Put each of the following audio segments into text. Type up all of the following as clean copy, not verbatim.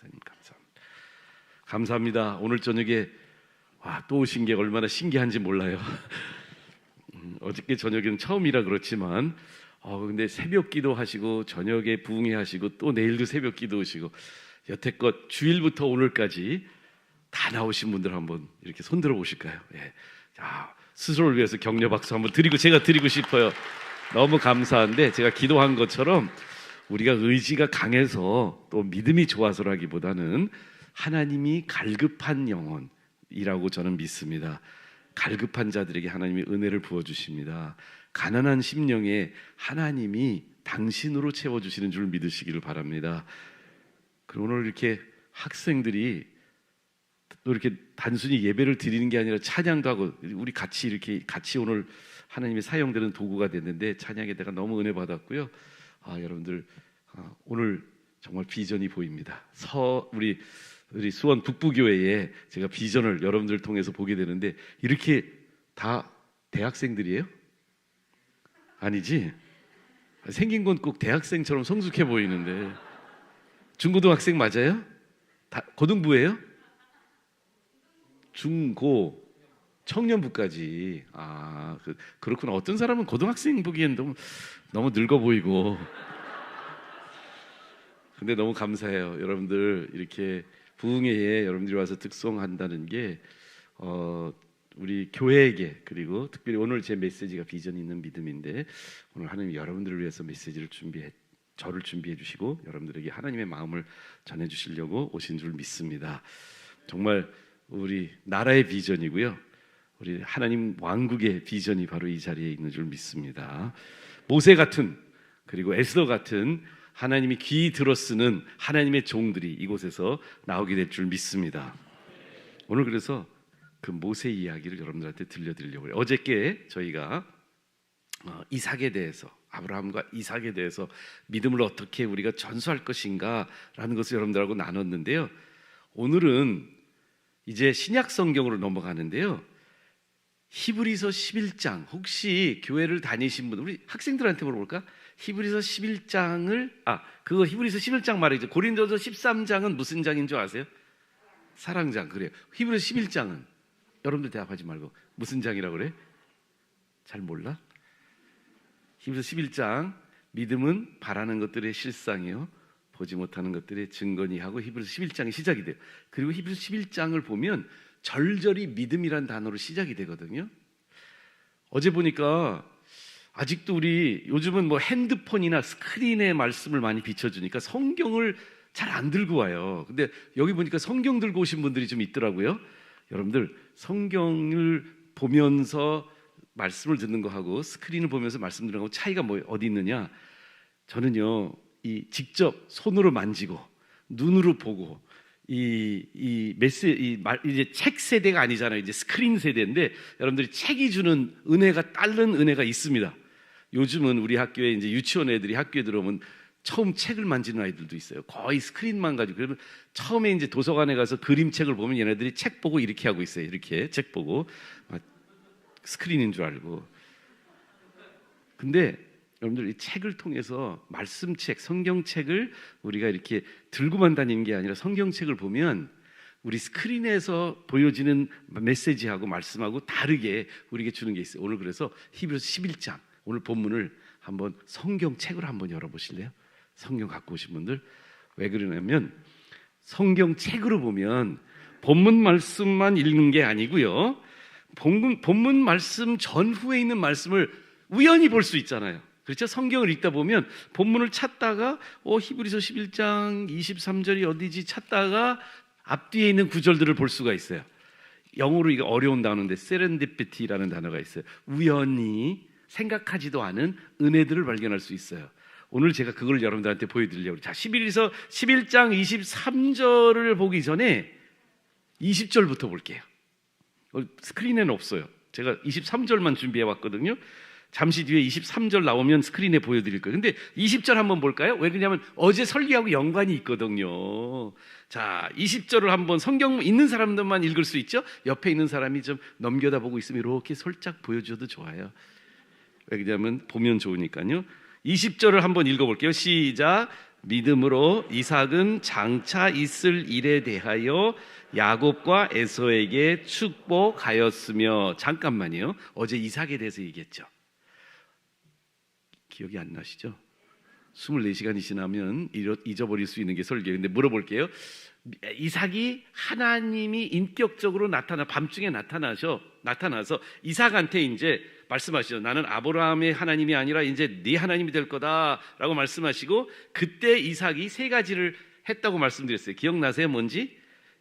목사님 감사합니다. 감사합니다. 오늘 저녁에 또 오신 게 얼마나 신기한지 몰라요. 어저께 저녁에는 처음이라 그렇지만 근데 새벽 기도 하시고 저녁에 부흥회 하시고 또 내일도 새벽 기도 오시고 여태껏 주일부터 오늘까지 다 나오신 분들 한번 이렇게 손들어 보실까요? 예. 자, 스스로를 위해서 격려 박수 한번 드리고 제가 드리고 싶어요. 너무 감사한데 제가 기도한 것처럼 우리가 의지가 강해서 또 믿음이 좋아서라기보다는 하나님이 갈급한 영혼이라고 저는 믿습니다. 갈급한 자들에게 하나님이 은혜를 부어주십니다. 가난한 심령에 하나님이 당신으로 채워주시는 줄 믿으시기를 바랍니다. 그리고 오늘 이렇게 학생들이 또 이렇게 단순히 예배를 드리는 게 아니라 찬양도 하고 우리 같이 오늘 하나님이 사용되는 도구가 됐는데 찬양에 내가 너무 은혜 받았고요. 여러분들 오늘 정말 비전이 보입니다. 우리 수원 북부교회에 제가 비전을 여러분들 통해서 보게 되는데 이렇게 다 대학생들이에요? 아니지? 생긴 건 꼭 대학생처럼 성숙해 보이는데 중고등학생 맞아요? 다 고등부예요? 중고 청년부까지. 그렇구나. 어떤 사람은 고등학생 보기엔 너무 늙어 보이고 근데 너무 감사해요. 여러분들 이렇게 부흥회에 여러분들이 와서 득송한다는 게 우리 교회에게 그리고 특별히 오늘 제 메시지가 비전 있는 믿음인데 오늘 하나님이 여러분들을 위해서 메시지를 저를 준비해 주시고 여러분들에게 하나님의 마음을 전해 주시려고 오신 줄 믿습니다. 정말 우리 나라의 비전이고요. 우리 하나님 왕국의 비전이 바로 이 자리에 있는 줄 믿습니다. 모세 같은 그리고 에스더 같은 하나님이 귀 들어 쓰는 하나님의 종들이 이곳에서 나오게 될 줄 믿습니다. 오늘 그래서 그 모세 이야기를 여러분들한테 들려드리려고 해요. 어저께 저희가 이삭에 대해서 아브라함과 이삭에 대해서 믿음을 어떻게 우리가 전수할 것인가 라는 것을 여러분들하고 나눴는데요. 오늘은 이제 신약 성경으로 넘어가는데요. 히브리서 11장 혹시 교회를 다니신 분 우리 학생들한테 물어볼까? 히브리서 11장을 그거 히브리서 11장 말이죠. 고린도서 13장은 무슨 장인 줄 아세요? 사랑장. 그래요. 히브리서 11장은 여러분들 대답하지 말고 무슨 장이라고 그래? 잘 몰라? 히브리서 11장 믿음은 바라는 것들의 실상이요 보지 못하는 것들의 증거니 하고 히브리서 11장이 시작이 돼요. 그리고 히브리서 11장을 보면 절절히 믿음이란 단어로 시작이 되거든요. 어제 보니까 아직도 우리 요즘은 뭐 핸드폰이나 스크린에 말씀을 많이 비춰주니까 성경을 잘 안 들고 와요. 근데 여기 보니까 성경 들고 오신 분들이 좀 있더라고요. 여러분들 성경을 보면서 말씀을 듣는 거하고 스크린을 보면서 말씀 듣는 거하고 차이가 어디 있느냐? 저는요 이 직접 손으로 만지고 눈으로 보고 이제 책 세대가 아니잖아요. 이제 스크린 세대인데 여러분들이 책이 주는 은혜가 다른 은혜가 있습니다. 요즘은 우리 학교에 이제 유치원 애들이 학교에 들어오면 처음 책을 만지는 아이들도 있어요. 거의 스크린만 가지고. 그러면 처음에 이제 도서관에 가서 그림책을 보면 얘네들이 책 보고 이렇게 하고 있어요. 이렇게 책 보고 스크린인 줄 알고. 근데 여러분들 이 책을 통해서 말씀책, 성경책을 우리가 이렇게 들고만 다니는 게 아니라 성경책을 보면 우리 스크린에서 보여지는 메시지하고 말씀하고 다르게 우리에게 주는 게 있어요. 오늘 그래서 히브리서 11장 오늘 본문을 한번 성경책으로 한번 열어보실래요? 성경 갖고 오신 분들. 왜 그러냐면 성경책으로 보면 본문 말씀만 읽는 게 아니고요. 본문 말씀 전후에 있는 말씀을 우연히 볼 수 있잖아요. 그렇죠? 성경을 읽다 보면 본문을 찾다가 히브리서 11장 23절이 어디지 찾다가 앞뒤에 있는 구절들을 볼 수가 있어요. 영어로 이거 어려운 단어인데 세렌디피티라는 단어가 있어요. 우연히 생각하지도 않은 은혜들을 발견할 수 있어요. 오늘 제가 그걸 여러분들한테 보여드리려고. 자, 11장 23절을 보기 전에 20절부터 볼게요. 스크린에는 없어요. 제가 23절만 준비해 왔거든요. 잠시 뒤에 23절 나오면 스크린에 보여드릴 거예요. 근데 20절 한번 볼까요? 왜 그러냐면 어제 설교하고 연관이 있거든요. 자, 20절을 한번 성경 있는 사람들만 읽을 수 있죠? 옆에 있는 사람이 좀 넘겨다보고 있으면 이렇게 살짝 보여줘도 좋아요. 왜 그러냐면 보면 좋으니까요. 20절을 한번 읽어볼게요. 시작. 믿음으로 이삭은 장차 있을 일에 대하여 야곱과 에서에게 축복하였으며. 잠깐만요. 어제 이삭에 대해서 얘기했죠. 기억이 안 나시죠? 24시간이 지나면 잊어버릴 수 있는 게 설교예요. 근데 물어볼게요. 이삭이 하나님이 인격적으로 밤중에 나타나서 이삭한테 이제 말씀하시죠. 나는 아브라함의 하나님이 아니라 이제 네 하나님이 될 거다라고 말씀하시고, 그때 이삭이 세 가지를 했다고 말씀드렸어요. 기억나세요? 뭔지?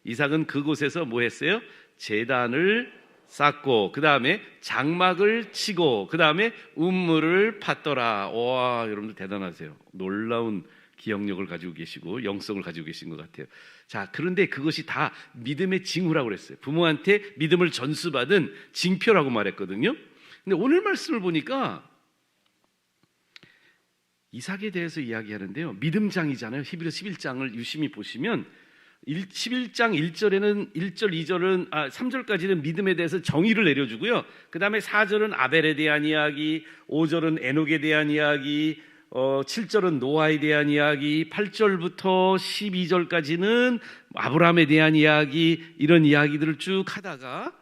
이삭은 그곳에서 뭐 했어요? 제단을 쌓고, 그 다음에 장막을 치고, 그 다음에 운물을 팠더라. 와, 여러분들 대단하세요. 놀라운 기억력을 가지고 계시고 영성을 가지고 계신 것 같아요. 자, 그런데 그것이 다 믿음의 징후라고 그랬어요. 부모한테 믿음을 전수받은 징표라고 말했거든요. 근데 오늘 말씀을 보니까 이삭에 대해서 이야기하는데요, 믿음장이잖아요. 히브리서 11장을 유심히 보시면 11장 1절에는 1절 2절은 3절까지는 믿음에 대해서 정의를 내려주고요. 그 다음에 4절은 아벨에 대한 이야기, 5절은 에녹에 대한 이야기, 7절은 노아에 대한 이야기, 8절부터 12절까지는 아브라함에 대한 이야기, 이런 이야기들을 쭉 하다가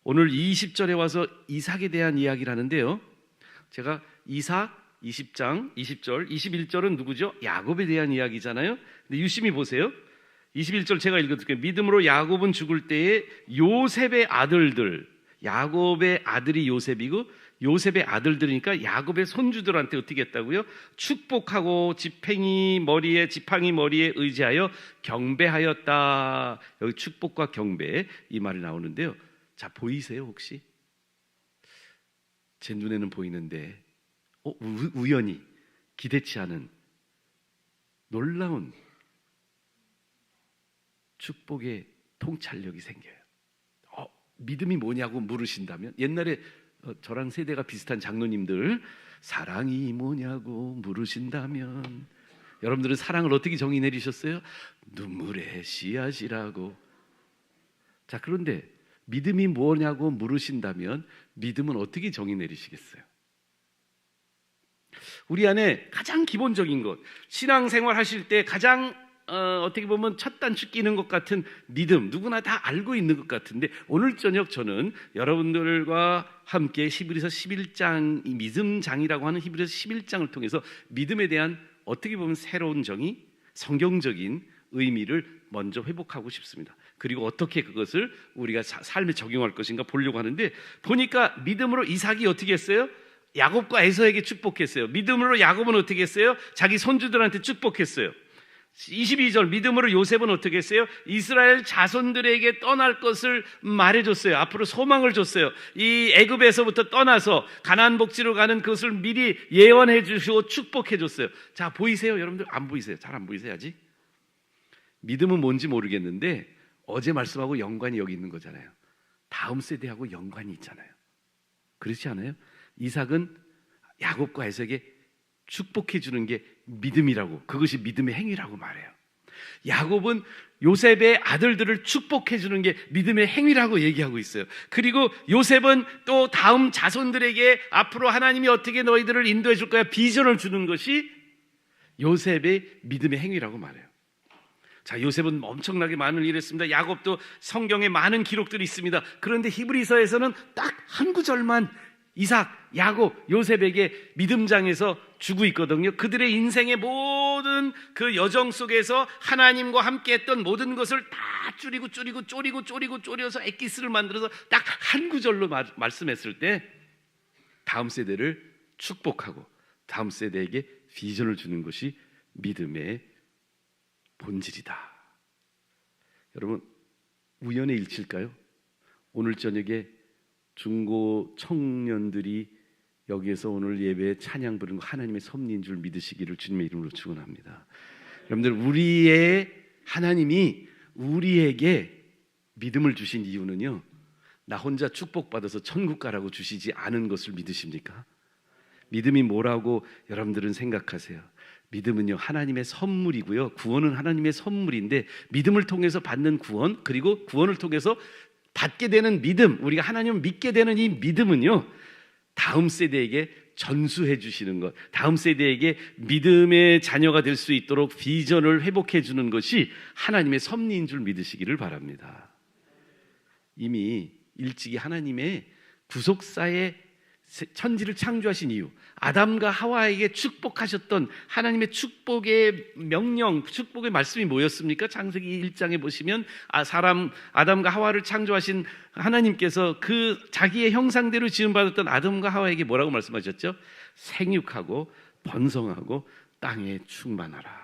오늘 20절에 와서 이삭에 대한 이야기를 하는데요, 제가 이삭 20장 20절 21절은 누구죠? 야곱에 대한 이야기잖아요. 근데 유심히 보세요. 21절 제가 읽어드릴게요. 믿음으로 야곱은 죽을 때에 요셉의 아들들, 야곱의 아들이 요셉이고 요셉의 아들들이니까 야곱의 손주들한테 어떻게 했다고요? 축복하고 지팡이 머리에 의지하여 경배하였다. 여기 축복과 경배 이 말이 나오는데요. 자, 보이세요 혹시? 제 눈에는 보이는데 우연히 기대치 않은 놀라운 축복의 통찰력이 생겨요. 믿음이 뭐냐고 물으신다면, 옛날에 저랑 세대가 비슷한 장로님들, 사랑이 뭐냐고 물으신다면, 여러분들은 사랑을 어떻게 정의 내리셨어요? 눈물의 씨앗이라고. 자, 그런데 믿음이 뭐냐고 물으신다면 믿음은 어떻게 정의 내리시겠어요? 우리 안에 가장 기본적인 것, 신앙생활 하실 때 가장 어떻게 보면 첫 단추 끼는 것 같은 믿음, 누구나 다 알고 있는 것 같은데, 오늘 저녁 저는 여러분들과 함께 히브리서 11장, 이 믿음장이라고 하는 히브리서 11장을 통해서 믿음에 대한 어떻게 보면 새로운 정의, 성경적인 의미를 먼저 회복하고 싶습니다. 그리고 어떻게 그것을 우리가 삶에 적용할 것인가 보려고 하는데, 보니까 믿음으로 이삭이 어떻게 했어요? 야곱과 에서에게 축복했어요. 믿음으로 야곱은 어떻게 했어요? 자기 손주들한테 축복했어요. 22절 믿음으로 요셉은 어떻게 했어요? 이스라엘 자손들에게 떠날 것을 말해줬어요. 앞으로 소망을 줬어요. 이 애굽에서부터 떠나서 가나안 복지로 가는 그것을 미리 예언해 주시고 축복해 줬어요. 자, 보이세요? 여러분들 안 보이세요? 잘 안 보이세요 아직? 믿음은 뭔지 모르겠는데 어제 말씀하고 연관이 여기 있는 거잖아요. 다음 세대하고 연관이 있잖아요. 그렇지 않아요? 이삭은 야곱과 에서에게 축복해 주는 게 믿음이라고, 그것이 믿음의 행위라고 말해요. 야곱은 요셉의 아들들을 축복해 주는 게 믿음의 행위라고 얘기하고 있어요. 그리고 요셉은 또 다음 자손들에게 앞으로 하나님이 어떻게 너희들을 인도해 줄 거야 비전을 주는 것이 요셉의 믿음의 행위라고 말해요. 자, 요셉은 엄청나게 많은 일을 했습니다. 야곱도 성경에 많은 기록들이 있습니다. 그런데 히브리서에서는 딱 한 구절만 이삭, 야곱, 요셉에게 믿음장에서 주고 있거든요. 그들의 인생의 모든 그 여정 속에서 하나님과 함께 했던 모든 것을 다 쪼려서 엑기스를 만들어서 딱 한 구절로 말씀했을 때 다음 세대를 축복하고 다음 세대에게 비전을 주는 것이 믿음의 본질이다. 여러분, 우연의 일치일까요? 오늘 저녁에 중고 청년들이 여기에서 오늘 예배에 찬양 부르는 거 하나님의 섭리인 줄 믿으시기를 주님의 이름으로 축원합니다. 여러분들, 우리의 하나님이 우리에게 믿음을 주신 이유는요, 나 혼자 축복받아서 천국 가라고 주시지 않은 것을 믿으십니까? 믿음이 뭐라고 여러분들은 생각하세요? 믿음은요, 하나님의 선물이고요, 구원은 하나님의 선물인데, 믿음을 통해서 받는 구원, 그리고 구원을 통해서 받게 되는 믿음, 우리가 하나님을 믿게 되는 이 믿음은요, 다음 세대에게 전수해 주시는 것, 다음 세대에게 믿음의 자녀가 될 수 있도록 비전을 회복해 주는 것이 하나님의 섭리인 줄 믿으시기를 바랍니다. 이미 일찍이 하나님의 구속사의 천지를 창조하신 이유, 아담과 하와에게 축복하셨던 하나님의 축복의 명령, 축복의 말씀이 뭐였습니까? 창세기 1장에 보시면 아담과 하와를 창조하신 하나님께서 그 자기의 형상대로 지음받았던 아담과 하와에게 뭐라고 말씀하셨죠? 생육하고 번성하고 땅에 충만하라.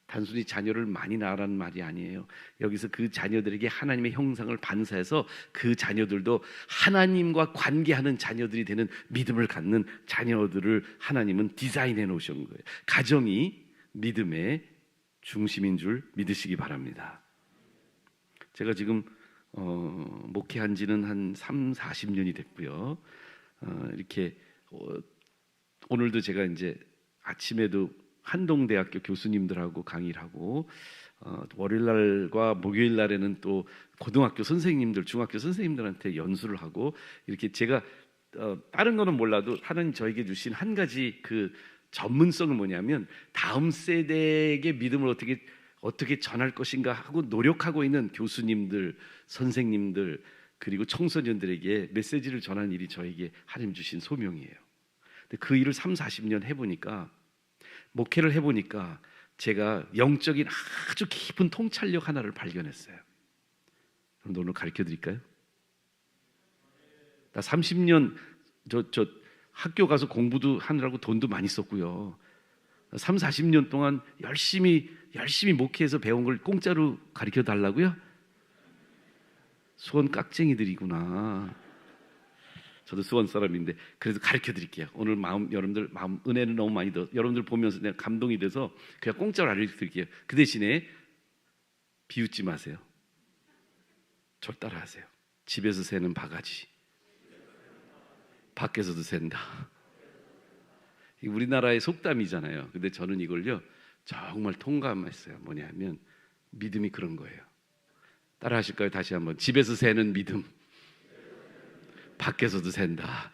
단순히 자녀를 많이 낳으라는 말이 아니에요. 여기서 그 자녀들에게 하나님의 형상을 반사해서 그 자녀들도 하나님과 관계하는 자녀들이 되는 믿음을 갖는 자녀들을 하나님은 디자인해 놓으신 거예요. 가정이 믿음의 중심인 줄 믿으시기 바랍니다. 제가 지금 목회한 지는 한 40년이 됐고요. 이렇게 오늘도 제가 이제 아침에도 한동대학교 교수님들하고 강의를 하고 월요일날과 목요일날에는 또 고등학교 선생님들, 중학교 선생님들한테 연수를 하고 이렇게 제가 다른 거는 몰라도 하나님 저에게 주신 한 가지 그 전문성은 뭐냐면 다음 세대에게 믿음을 어떻게 전할 것인가 하고 노력하고 있는 교수님들, 선생님들 그리고 청소년들에게 메시지를 전하는 일이 저에게 하나님 주신 소명이에요. 근데 그 일을 40년 해보니까 목회를 해보니까 제가 영적인 아주 깊은 통찰력 하나를 발견했어요. 그럼 오늘 가르쳐 드릴까요? 나 30년 저 학교 가서 공부도 하느라고 돈도 많이 썼고요. 40년 동안 열심히 목회해서 배운 걸 공짜로 가르쳐 달라고요? 수원 깍쟁이들이구나. 저도 수원 사람인데 그래서 가르쳐 드릴게요. 오늘 여러분들 마음 은혜는 너무 많이 여러분들 보면서 내가 감동이 돼서 그냥 공짜로 알려 드릴게요. 그 대신에 비웃지 마세요. 절 따라하세요. 집에서 새는 바가지 밖에서도 샌다. 우리나라의 속담이잖아요. 근데 저는 이걸요 정말 통감했어요. 뭐냐면 믿음이 그런 거예요. 따라하실까요? 다시 한번. 집에서 새는 믿음 밖에서도 샌다.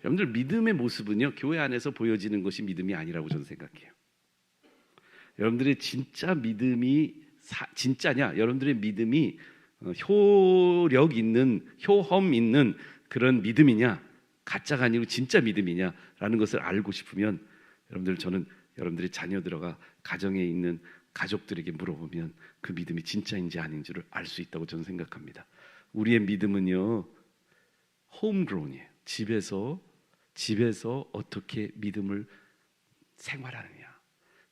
여러분들 믿음의 모습은요 교회 안에서 보여지는 것이 믿음이 아니라고 저는 생각해요. 여러분들의 진짜 믿음이 진짜냐? 여러분들의 믿음이 효력 있는 효험 있는 그런 믿음이냐? 가짜가 아니고 진짜 믿음이냐라는 것을 알고 싶으면 저는 여러분들의 자녀들과 가정에 있는 가족들에게 물어보면 그 믿음이 진짜인지 아닌지를 알 수 있다고 저는 생각합니다. 우리의 믿음은요 홈그로운이에요. 집에서 어떻게 믿음을 생활하느냐.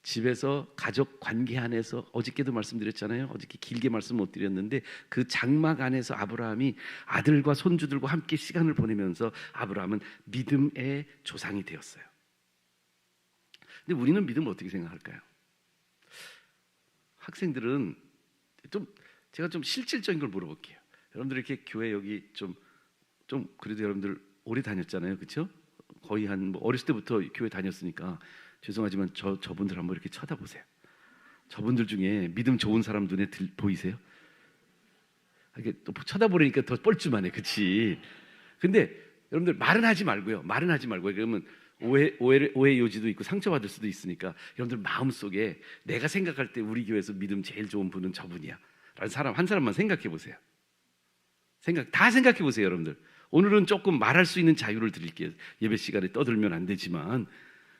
집에서 가족 관계 안에서 어저께도 말씀드렸잖아요. 어저께 길게 말씀 못 드렸는데 그 장막 안에서 아브라함이 아들과 손주들과 함께 시간을 보내면서 아브라함은 믿음의 조상이 되었어요. 근데 우리는 믿음을 어떻게 생각할까요? 학생들은 제가 좀 실질적인 걸 물어볼게요. 여러분들 이렇게 교회 여기 좀 그래도 여러분들 오래 다녔잖아요, 그렇죠? 거의 한 어렸을 때부터 교회 다녔으니까 죄송하지만 저분들 한번 이렇게 쳐다보세요. 저분들 중에 믿음 좋은 사람 눈에 보이세요? 이렇게 또 쳐다보려니까 더 뻘쭘하네, 그렇지? 근데 여러분들 말은 하지 말고요. 그러면 오해 요지도 있고 상처받을 수도 있으니까 여러분들 마음속에 내가 생각할 때 우리 교회에서 믿음 제일 좋은 분은 저분이야 라는 사람 한 사람만 생각해 보세요. 다 생각해 보세요, 여러분들. 오늘은 조금 말할 수 있는 자유를 드릴게요. 예배 시간에 떠들면 안 되지만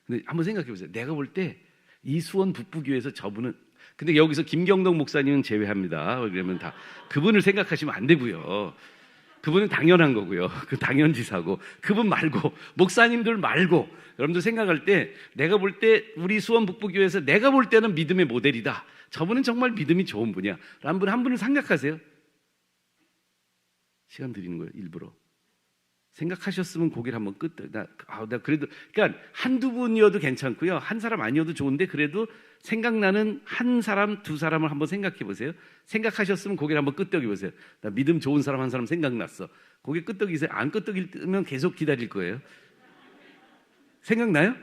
근데 한번 생각해 보세요. 내가 볼 때 이수원 북부교회에서 저분은 근데 여기서 김경동 목사님은 제외합니다. 그러면 다 그분을 생각하시면 안 되고요. 그분은 당연한 거고요. 그 당연지사고 그분 말고 목사님들 말고 여러분들 생각할 때 내가 볼 때 우리 수원 북부교회에서 내가 볼 때는 믿음의 모델이다. 저분은 정말 믿음이 좋은 분이야. 라는 분 한 분을 생각하세요. 시간 드리는 거예요. 일부러. 생각하셨으면 고개를 한번 나 그래도 그러니까 한두 분이어도 괜찮고요. 한 사람 아니어도 좋은데 그래도 생각나는 한 사람, 두 사람을 한번 생각해 보세요. 생각하셨으면 고개를 한번 끄덕여 보세요. 나 믿음 좋은 사람 한 사람 생각났어. 고개 끄덕이세요. 안 끄덕이면 계속 기다릴 거예요. 생각나요?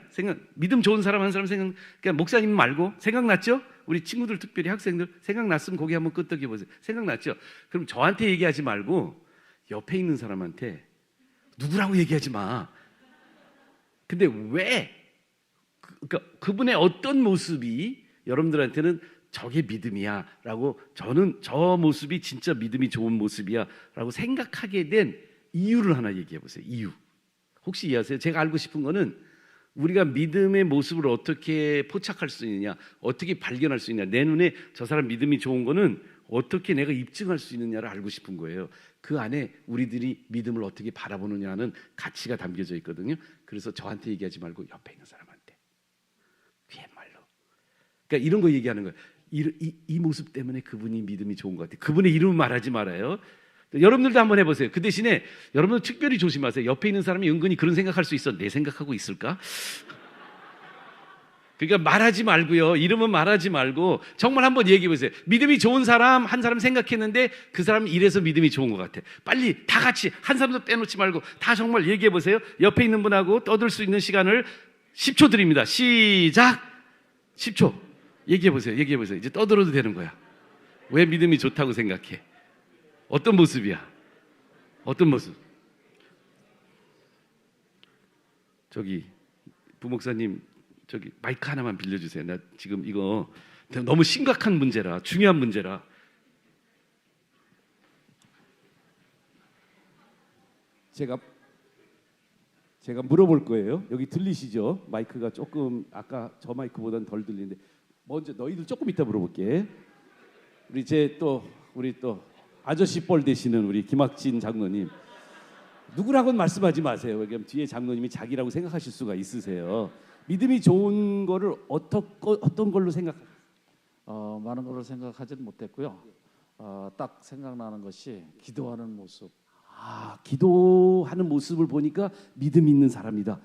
믿음 좋은 사람 한 사람 그러니까 목사님 말고 생각났죠? 우리 친구들 특별히 학생들 생각났으면 고개 한번 끄덕여 보세요. 생각났죠? 그럼 저한테 얘기하지 말고 옆에 있는 사람한테 누구라고 얘기하지 마. 근데 왜 그러니까 그분의 어떤 모습이 여러분들한테는 저게 믿음이야라고 저는 저 모습이 진짜 믿음이 좋은 모습이야라고 생각하게 된 이유를 하나 얘기해 보세요. 이유. 혹시 이해하세요? 제가 알고 싶은 거는 우리가 믿음의 모습을 어떻게 포착할 수 있느냐, 어떻게 발견할 수 있느냐, 내 눈에 저 사람 믿음이 좋은 거는 어떻게 내가 입증할 수 있느냐를 알고 싶은 거예요. 그 안에 우리들이 믿음을 어떻게 바라보느냐는 가치가 담겨져 있거든요. 그래서 저한테 얘기하지 말고 옆에 있는 사람한테 귀말로. 그러니까 이런 거 얘기하는 거예요. 이 모습 때문에 그분이 믿음이 좋은 것 같아요. 그분의 이름은 말하지 말아요. 여러분들도 한번 해보세요. 그 대신에 여러분들 특별히 조심하세요. 옆에 있는 사람이 은근히 그런 생각할 수 있어. 내 생각하고 있을까? 그러니까 말하지 말고요. 이름은 말하지 말고 정말 한번 얘기해 보세요. 믿음이 좋은 사람 한 사람 생각했는데 그 사람은 이래서 믿음이 좋은 것 같아. 빨리 다 같이 한 사람도 빼놓지 말고 다 정말 얘기해 보세요. 옆에 있는 분하고 떠들 수 있는 시간을 10초 드립니다. 시작. 10초. 얘기해 보세요. 얘기해 보세요. 이제 떠들어도 되는 거야. 왜 믿음이 좋다고 생각해? 어떤 모습이야? 어떤 모습? 저기 부목사님 저기 마이크 하나만 빌려주세요. 나 지금 이거 너무 심각한 문제라 중요한 문제라. 제가 물어볼 거예요. 여기 들리시죠? 마이크가 조금 아까 저 마이크보다는 덜 들리는데 먼저 너희들 조금 이따 물어볼게. 우리 또 아저씨 뻘 되시는 우리 김학진 장로님 누구라고는 말씀하지 마세요. 왜냐면 뒤에 장로님이 자기라고 생각하실 수가 있으세요. 믿음이 좋은 거를 어떤 걸로 생각하세요? 많은 걸로 생각하지는 못했고요. 딱 생각나는 것이 기도하는 모습. 기도하는 모습을 보니까 믿음 있는 사람이다.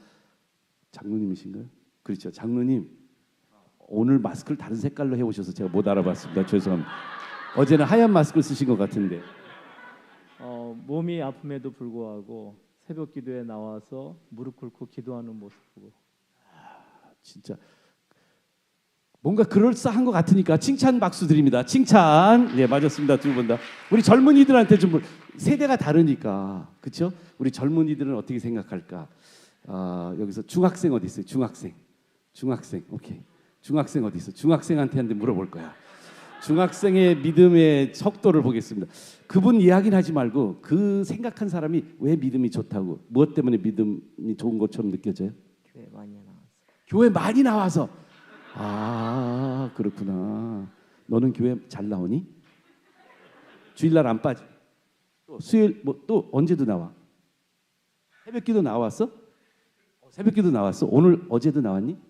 장로님이신가요? 그렇죠. 장로님 오늘 마스크를 다른 색깔로 해오셔서 제가 못 알아봤습니다. 죄송합니다. 어제는 하얀 마스크를 쓰신 것 같은데. 몸이 아픔에도 불구하고 새벽 기도에 나와서 무릎 꿇고 기도하는 모습 보고 진짜 뭔가 그럴싸한 것 같으니까 칭찬 박수 드립니다. 칭찬. 네, 맞았습니다. 두 분 다. 우리 젊은이들한테 좀 세대가 다르니까 그렇죠? 우리 젊은이들은 어떻게 생각할까? 여기서 중학생 어디 있어요? 중학생. 오케이. 중학생 어디 있어? 중학생한테 물어볼 거야. 중학생의 믿음의 속도를 보겠습니다. 그분 이야기는 하지 말고 그 생각한 사람이 왜 믿음이 좋다고, 무엇 때문에 믿음이 좋은 것처럼 느껴져요? 교회 많이 나왔어요. 교회 많이 나와서. 그렇구나. 너는 교회 잘 나오니? 주일날 안 빠지? 또 수요일 또 언제도 나와? 새벽기도 나왔어? 새벽기도 나왔어? 오늘 어제도 나왔니?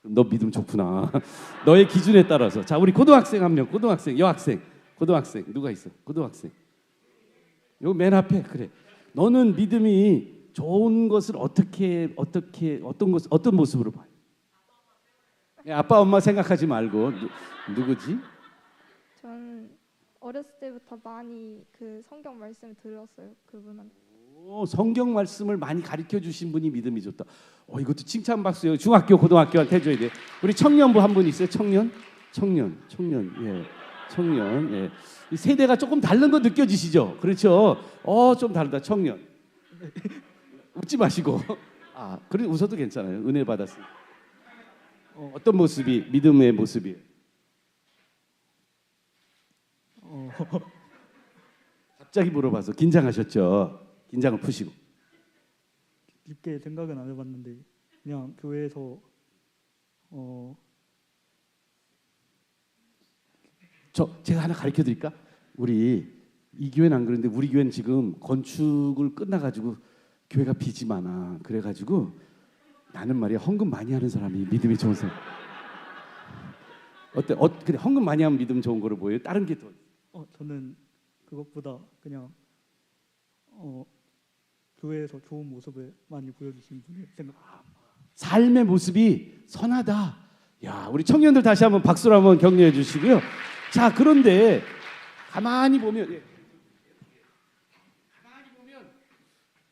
너 믿음 좋구나. 너의 기준에 따라서. 자, 우리 고등학생 한 명. 고등학생, 여학생, 고등학생 누가 있어? 고등학생. 요 맨 앞에. 그래. 너는 믿음이 좋은 것을 어떤 모습으로 봐요? 아빠 엄마 생각하지 말고 누구지? 전 어렸을 때부터 많이 그 성경 말씀 들었어요. 그분한테. 성경 말씀을 많이 가르쳐 주신 분이 믿음이 좋다. 이것도 칭찬 박수요. 중학교, 고등학교한테 해줘야 돼. 우리 청년부 한 분 있어요? 청년. 예, 청년. 예. 이 세대가 조금 다른 거 느껴지시죠? 그렇죠. 좀 다르다. 청년. 웃지 마시고. 그래 웃어도 괜찮아요. 은혜 받았어요. 어떤 모습이 믿음의 모습이에요? 갑자기 물어봐서 긴장하셨죠? 긴장을 푸시고. 깊게 생각은 안 해봤는데 그냥 교회에서 제가 하나 가르쳐 드릴까? 우리 이 교회는 안 그런데 우리 교회는 지금 건축을 끝나가지고 교회가 빚이 많아. 그래가지고 나는 말이야 헌금 많이 하는 사람이 믿음이 좋은 사람. 어때? 근데 헌금 많이 하면 믿음 좋은 거로 보여요? 다른 게 더? 저는 그것보다 그냥 교회에서 좋은 모습을 많이 보여주신 분이 생각. 삶의 모습이 선하다. 야, 우리 청년들 다시 한번 박수로 한번 격려해 주시고요. 자, 그런데 가만히 보면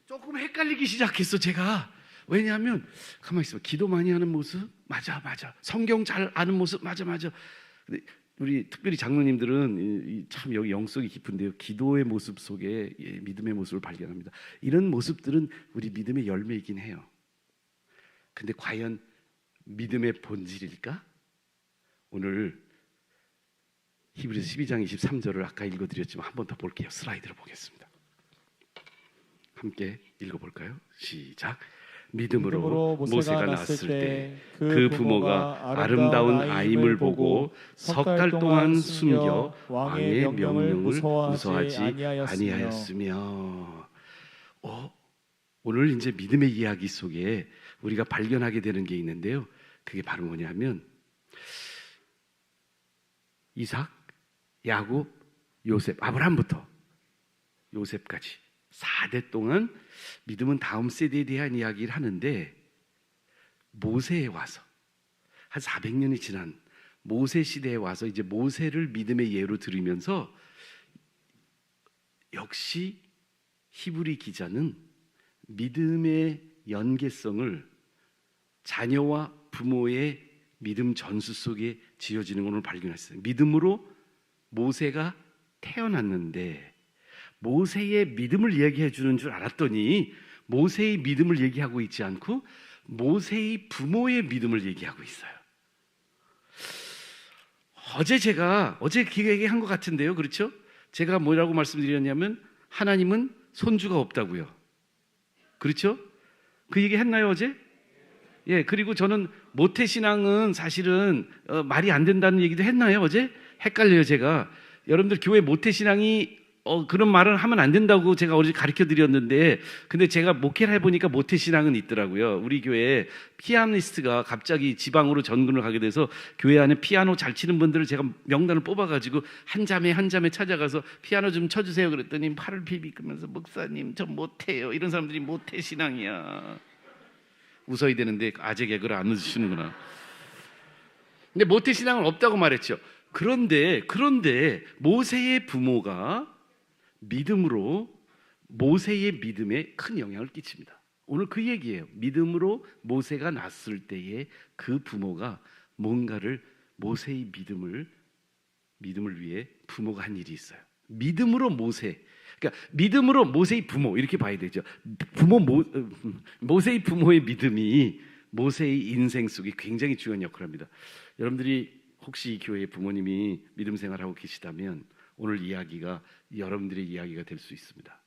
조금 헷갈리기 시작했어, 제가. 왜냐하면 가만히 있어. 기도 많이 하는 모습? 맞아. 성경 잘 아는 모습? 맞아. 근데 우리 특별히 장로님들은 참 여기 영성이 깊은데요. 기도의 모습 속에 믿음의 모습을 발견합니다. 이런 모습들은 우리 믿음의 열매이긴 해요. 근데 과연 믿음의 본질일까? 오늘 히브리서 12장 23절을 아까 읽어드렸지만 한 번 더 볼게요. 슬라이드로 보겠습니다. 함께 읽어볼까요? 시작. 믿음으로 모세가 낳았을 때 그 부모가 아름다운 아임을 보고 석 달 동안 숨겨 왕의 명령을 무서워하지 아니하였으며. 오늘 이제 믿음의 이야기 속에 우리가 발견하게 되는 게 있는데요. 그게 바로 뭐냐면 이삭, 야곱, 요셉, 아브라함부터 요셉까지 4대 동안 믿음은 다음 세대에 대한 이야기를 하는데, 모세에 와서 한 400년이 지난 모세 시대에 와서 이제 모세를 믿음의 예로 들으면서 역시 히브리 기자는 믿음의 연계성을 자녀와 부모의 믿음 전수 속에 지어지는 것을 발견했어요. 믿음으로 모세가 태어났는데 모세의 믿음을 얘기해 주는 줄 알았더니 모세의 믿음을 얘기하고 있지 않고 모세의 부모의 믿음을 얘기하고 있어요. 어제 얘기한 것 같은데요, 그렇죠? 제가 뭐라고 말씀드렸냐면 하나님은 손주가 없다고요, 그렇죠? 그 얘기 했나요 어제? 예, 그리고 저는 모태신앙은 사실은 말이 안 된다는 얘기도 했나요 어제? 헷갈려요 제가. 여러분들 교회 모태신앙이 그런 말을 하면 안 된다고 제가 어제 가르쳐 드렸는데, 근데 제가 목회를 해보니까 모태신앙은 있더라고요. 우리 교회에 피아니스트가 갑자기 지방으로 전근을 가게 돼서 교회 안에 피아노 잘 치는 분들을 제가 명단을 뽑아가지고 한 자매 찾아가서 피아노 좀 쳐주세요 그랬더니 팔을 비비면서 목사님 저 못해요, 이런 사람들이 모태신앙이야. 웃어야 되는데 아재 개그를 안 웃으시는구나. 근데 모태신앙은 없다고 말했죠. 그런데 모세의 부모가 믿음으로 모세의 믿음에 큰 영향을 끼칩니다. 오늘 그 얘기예요. 믿음으로 모세가 낳았을 때에 그 부모가 뭔가를, 모세의 믿음을 위해 부모가 한 일이 있어요. 믿음으로 모세, 그러니까 믿음으로 모세의 부모, 이렇게 봐야 되죠. 모세의 부모의 믿음이 모세의 인생 속에 굉장히 중요한 역할을 합니다. 여러분들이 혹시 이 교회에 부모님이 믿음 생활하고 계시다면 오늘 이야기가 여러분들의 이야기가 될 수 있습니다.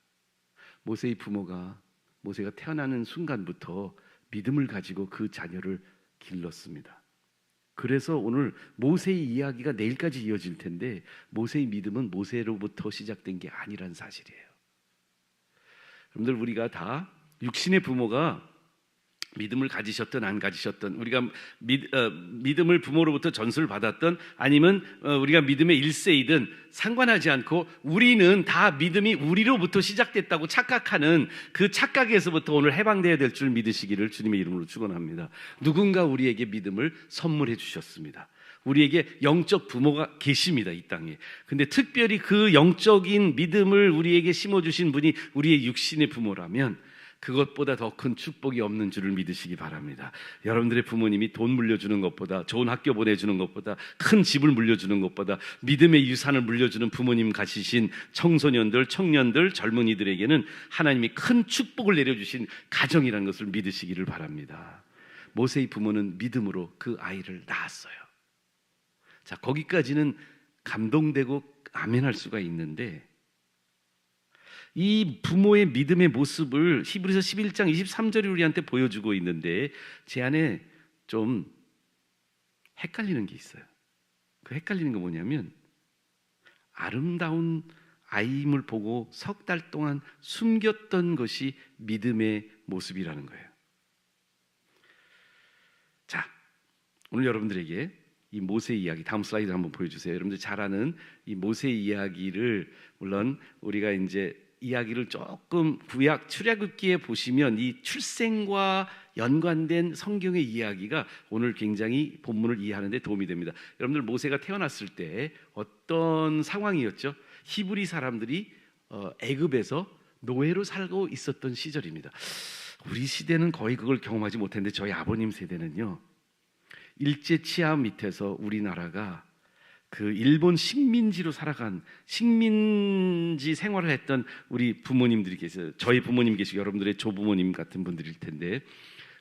모세의 부모가, 모세가 태어나는 순간부터 믿음을 가지고 그 자녀를 길렀습니다. 그래서 오늘 모세의 이야기가 내일까지 이어질 텐데, 모세의 믿음은 모세로부터 시작된 게 아니란 사실이에요. 여러분들, 우리가 다 육신의 부모가 믿음을 가지셨든 안 가지셨든, 우리가 믿음을 부모로부터 전수를 받았든 아니면 우리가 믿음의 1세이든 상관하지 않고 우리는 다 믿음이 우리로부터 시작됐다고 착각하는 그 착각에서부터 오늘 해방되어야 될 줄 믿으시기를 주님의 이름으로 축원합니다. 누군가 우리에게 믿음을 선물해 주셨습니다. 우리에게 영적 부모가 계십니다, 이 땅에. 근데 특별히 그 영적인 믿음을 우리에게 심어주신 분이 우리의 육신의 부모라면 그것보다 더 큰 축복이 없는 줄을 믿으시기 바랍니다. 여러분들의 부모님이 돈 물려주는 것보다, 좋은 학교 보내주는 것보다, 큰 집을 물려주는 것보다, 믿음의 유산을 물려주는 부모님 가지신 청소년들, 청년들, 젊은이들에게는 하나님이 큰 축복을 내려주신 가정이라는 것을 믿으시기를 바랍니다. 모세의 부모는 믿음으로 그 아이를 낳았어요. 자, 거기까지는 감동되고 아멘할 수가 있는데, 이 부모의 믿음의 모습을 히브리서 11장 23절이 우리한테 보여주고 있는데, 제 안에 좀 헷갈리는 게 있어요. 그 헷갈리는 거 뭐냐면, 아름다운 아임을 보고 석 달 동안 숨겼던 것이 믿음의 모습이라는 거예요. 자, 오늘 여러분들에게 이 모세 이야기, 다음 슬라이드 한번 보여주세요. 여러분들 잘 아는 이 모세 이야기를, 물론 우리가 이제 이야기를 조금 구약 출애굽기에 보시면 이 출생과 연관된 성경의 이야기가 오늘 굉장히 본문을 이해하는 데 도움이 됩니다. 여러분들, 모세가 태어났을 때 어떤 상황이었죠? 히브리 사람들이 애굽에서 노예로 살고 있었던 시절입니다. 우리 시대는 거의 그걸 경험하지 못했는데 저희 아버님 세대는요, 일제 치하 밑에서 우리나라가 그 일본 식민지로 살아간, 식민지 생활을 했던 우리 부모님들이 계세요. 저희 부모님 계시고 여러분들의 조부모님 같은 분들일 텐데,